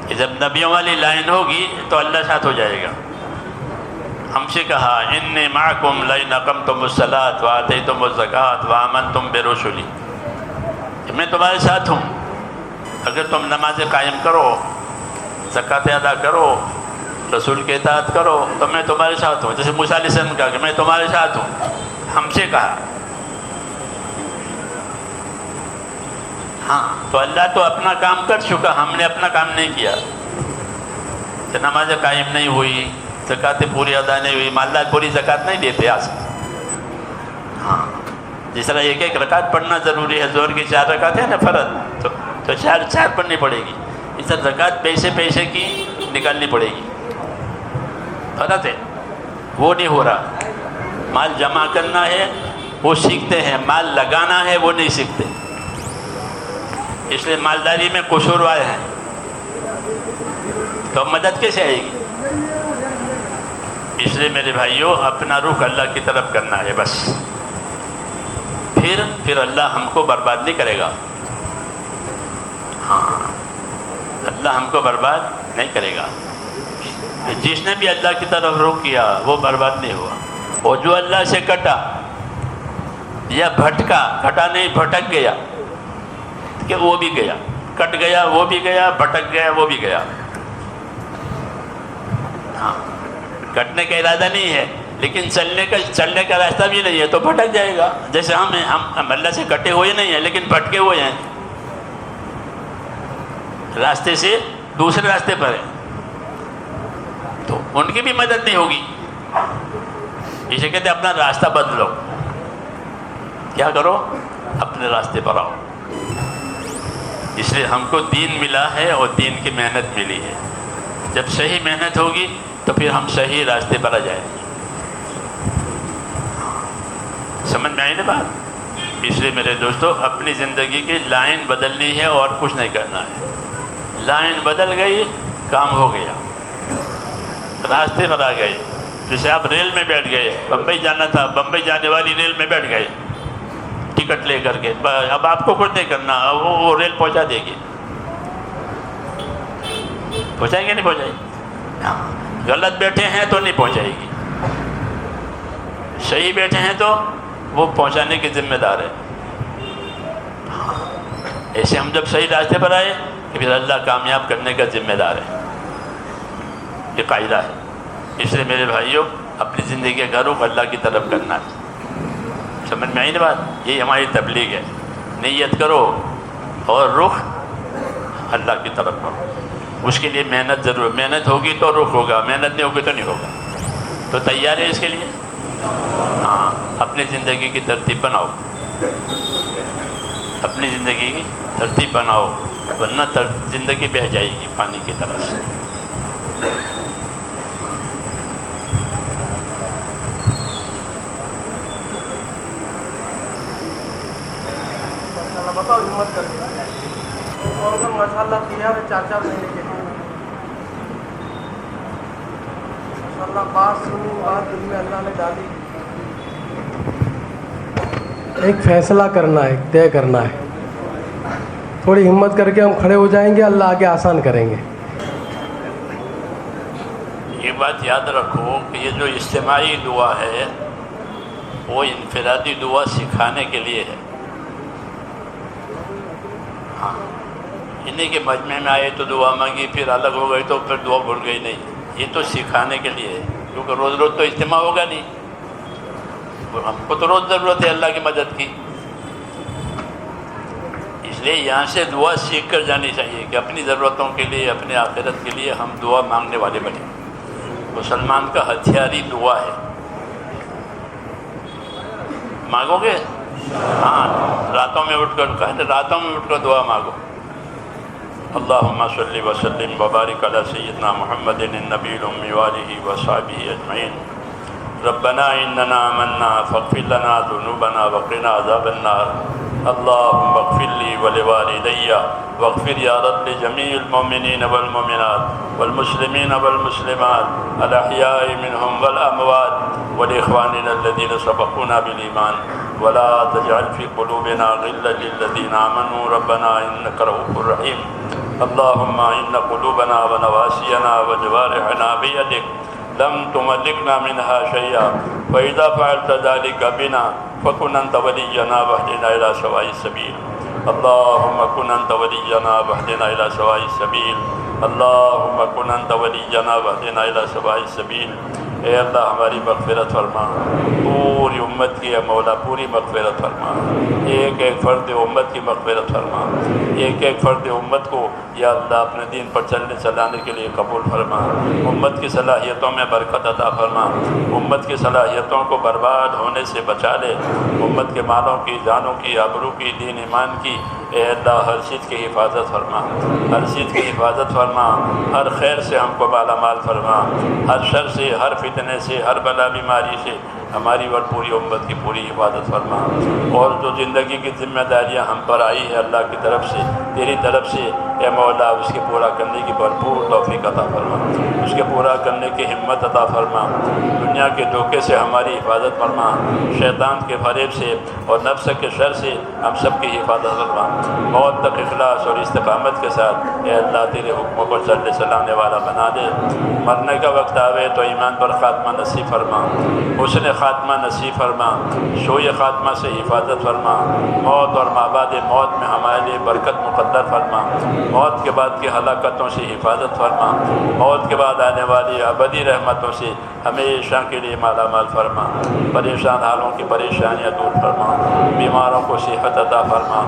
کہ جب نبیوں والی لائن ہوگی تو اللہ ساتھ ہو جائے گا. ہم سے کہا انی معکم لئن اقمتم الصلاۃ وآتیتم الزکاۃ وآمنتم برسلی، کہ میں تمہارے ساتھ ہوں اگر تم نمازیں قائم کرو، زکوٰۃ ادا کرو، رسول کے اطاعت کرو تو میں تمہارے ساتھ ہوں. جیسے موسیٰ علیہ السلام نے کہا کہ میں تمہارے ساتھ ہوں، ہم سے کہا. ہاں، تو اللہ تو اپنا کام کر چکا، ہم نے اپنا کام نہیں کیا. کہ نمازیں قائم نہیں ہوئی، زکوٰۃیں پوری ادا نہیں ہوئی، مالدار پوری زکوٰۃ نہیں دیتے آج. ہاں، جس طرح ایک ایک رکعت پڑھنا ضروری ہے، ظہر کی 4 رکعت ہے نا فرض، تو 4 پڑھنی پڑے گی. اس طرح زکوٰۃ پیسے کی نکالنی پڑے گی. فرض ہے، وہ نہیں ہو رہا. مال جمع کرنا ہے وہ سیکھتے ہیں، مال لگانا ہے وہ نہیں سیکھتے. اس لیے مالداری میں قصوروار ہیں. تو مدد کیسے آئے گی؟ اس لیے میرے بھائیوں اپنا رخ اللہ کی طرف کرنا ہے بس. پھر اللہ ہم کو برباد نہیں کرے گا. ہاں، اللہ ہم کو برباد نہیں کرے گا. جس نے بھی اللہ کی طرف رخ کیا وہ برباد نہیں ہوا، اور جو اللہ سے کٹا یا بھٹکا، گھٹا نہیں بھٹک گیا کہ وہ بھی گیا، کٹ گیا وہ بھی گیا، بھٹک گیا وہ بھی گیا. ہاں کٹنے کا ارادہ نہیں ہے لیکن چلنے کا راستہ بھی نہیں ہے تو بھٹک جائے گا. جیسے ہم اللہ سے کٹے ہوئے نہیں ہیں لیکن بھٹکے ہوئے ہیں، راستے سے دوسرے راستے پر ہیں تو ان کی بھی مدد نہیں ہوگی. اسے کہتے ہیں اپنا راستہ بدلو. کیا کرو؟ اپنے راستے پر آؤ. اس لیے ہم کو دین ملا ہے اور دین کی محنت ملی ہے. جب صحیح محنت ہوگی تو پھر ہم صحیح راستے پر آ جائیں گے. سمجھ میں آئی نا بات؟ اس لیے میرے دوستو اپنی زندگی کی لائن بدلنی ہے اور کچھ نہیں کرنا ہے. لائن بدل گئی کام ہو گیا، راستے پر آ گئے. جیسے آپ ریل میں بیٹھ گئے، بمبئی جانا تھا، بمبئی جانے والی ریل میں بیٹھ گئے ٹکٹ لے کر کے. اب آپ کو کچھ نہیں کرنا، وہ ریل پہنچا دے گی. پہنچائیں گے نہیں پہنچائے گی؟ غلط بیٹھے ہیں تو نہیں پہنچائے گی، صحیح بیٹھے ہیں تو وہ پہنچانے کی ذمہ دار ہے. ایسے ہم جب صحیح راستے پر آئے کہ پھر اللہ کامیاب کرنے کا ذمہ دار ہے. یہ قاعدہ ہے. اس لیے میرے بھائیوں اپنی زندگی کے رخ اللہ کی طرف کرنا ہے. سمجھ میں آئی نا بات؟ یہ ہماری تبلیغ ہے. نیت کرو اور رخ اللہ کی طرف کرو. اس کے لیے محنت ضرور، محنت ہوگی تو رخ ہوگا، محنت نہیں ہوگی تو نہیں ہوگا. تو تیار ہے اس کے لیے؟ ہاں اپنی زندگی کی ترتیب بناؤ، اپنی زندگی کی ترتیب بناؤ ورنہ زندگی بہہ جائے گی پانی کی طرح سے. بتاؤ ہمت کر کے اور ماشاء اللہ کیا ہے 4 مہینے کے لیے ماشاء اللہ. بات سنی، بات دل میں اللہ نے ڈالی. ایک فیصلہ کرنا ہے، طے کرنا ہے. تھوڑی ہمت کر کے ہم کھڑے ہو جائیں گے، اللہ آگے آسان کریں گے. یہ بات یاد رکھو کہ یہ جو اجتماعی دعا ہے وہ انفرادی دعا سکھانے کے لیے ہے. ہاں انہیں کے مجمع میں آئے تو دعا مانگی، پھر الگ ہو گئی تو پھر دعا بھول گئی، نہیں. یہ تو سکھانے کے لیے ہے کیونکہ روز روز تو اجتماع ہوگا نہیں. ہم کو تو روز ضرورت ہے اللہ کی مدد کی. اس لیے یہاں سے دعا سیکھ کر جانی چاہیے کہ اپنی ضرورتوں کے لیے، اپنے آخرت کے لیے ہم دعا مانگنے والے بنیں. مسلمان کا ہتھیار ہی دعا ہے. مانگو گے؟ ہاں راتوں میں اٹھ کر راتوں میں اٹھ کر دعا مانگو. اللہم صلی وسلم وبارک علی سیدنا محمد النبی الامی وآلہ وصحبہ اجمعین. ربنا اننا آمنا فاغفر لنا ذنوبنا وقنا عذاب النار. اللهم اغفر لي ولوالدي واغفر يا رب لجميع المؤمنين والمؤمنات والمسلمين والمسلمات الأحياء منهم والأموات ولإخواننا الذين سبقونا بالإيمان ولا تجعل في قلوبنا غلا للذين آمنوا ربنا إنك رؤوف رحيم. اللهم إن قلوبنا ونواسينا وجوارحنا بيدك لم تملكنا منها شيئا فإذا فعلت ذلك بنا فكن أنت ولينا واهدنا إلى سواء السبيل. اللهم كن أنت ولينا واهدنا إلى سواء السبيل. اللهم كن أنت ولينا واهدنا إلى سواء السبيل. اے اللہ ہماری مغفرت فرما، پوری امت کی اے مولا پوری مغفرت فرما. ایک ایک فرد امت کی مغفرت فرما. ایک ایک فرد امت کو یا اللہ اپنے دین پر چلنے چلانے کے لیے قبول فرما. امت کی صلاحیتوں میں برکت عطا فرما. امت کی صلاحیتوں کو برباد ہونے سے بچا لے. امت کے مالوں کی، جانوں کی، آبرو کی، دین ایمان کی اے اللہ ہر چیز کی حفاظت فرما. ہر چیز کی حفاظت فرما. ہر خیر سے ہم کو مالا مال فرما. ہر شر سے، ہر فتنے سے، ہر بلا بیماری سے ہماری اور پوری امت کی پوری حفاظت فرما. اور جو زندگی کی ذمہ داریاں ہم پر آئی ہے اللہ کی طرف سے، تیری طرف سے اے مولا اس کے پورا کرنے کی بھرپور توفیق عطا فرما. اس کے پورا کرنے کی ہمت عطا فرما. دنیا کے دھوکے سے ہماری حفاظت فرما. شیطان کے فریب سے اور نفس کے شر سے ہم سب کی حفاظت فرما. موت تک اخلاص اور استقامت کے ساتھ اے اللہ تیرے حکموں کو چلنے چلانے والا بنا دے. مرنے کا وقت آوے تو ایمان پر خاتمہ نصیب فرما، حسن خاتمہ نصیب فرما، سوء خاتمہ سے حفاظت فرما، موت اور مابعد موت میں ہمارے لیے برکت مقدر فرما، موت کے بعد کی ہلاکتوں سے حفاظت فرما، موت کے بعد آنے والی ابدی رحمتوں سے ہمیشہ کے لیے مالا مال فرما، پریشان حالوں کی پریشانیاں دور فرما، بیماروں کو صحت عطا فرما،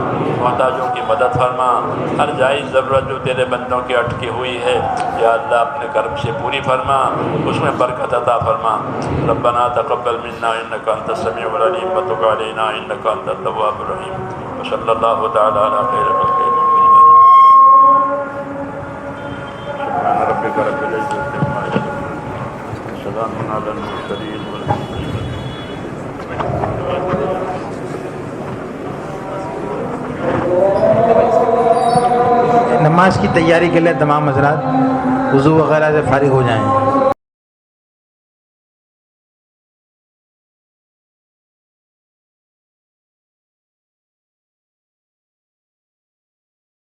محتاجوں کی مدد فرما، ہر جائز ضرورت جو تیرے بندوں کی اٹکی ہوئی ہے یا اللہ اپنے کرم سے پوری فرما، اس میں برکت عطا فرما۔ ربنا تقبل منا انک انت السمیع العلیم وتب علینا انک انت التواب الرحیم، وصلی اللہ تعالی علی خیر خلقہ سبحان ربک رب العزۃ عما یصفون وسلام علی المرسلین والحمد للہ۔ نماز کی تیاری کے لیے تمام حضرات وضو وغیرہ سے فارغ ہو جائیں۔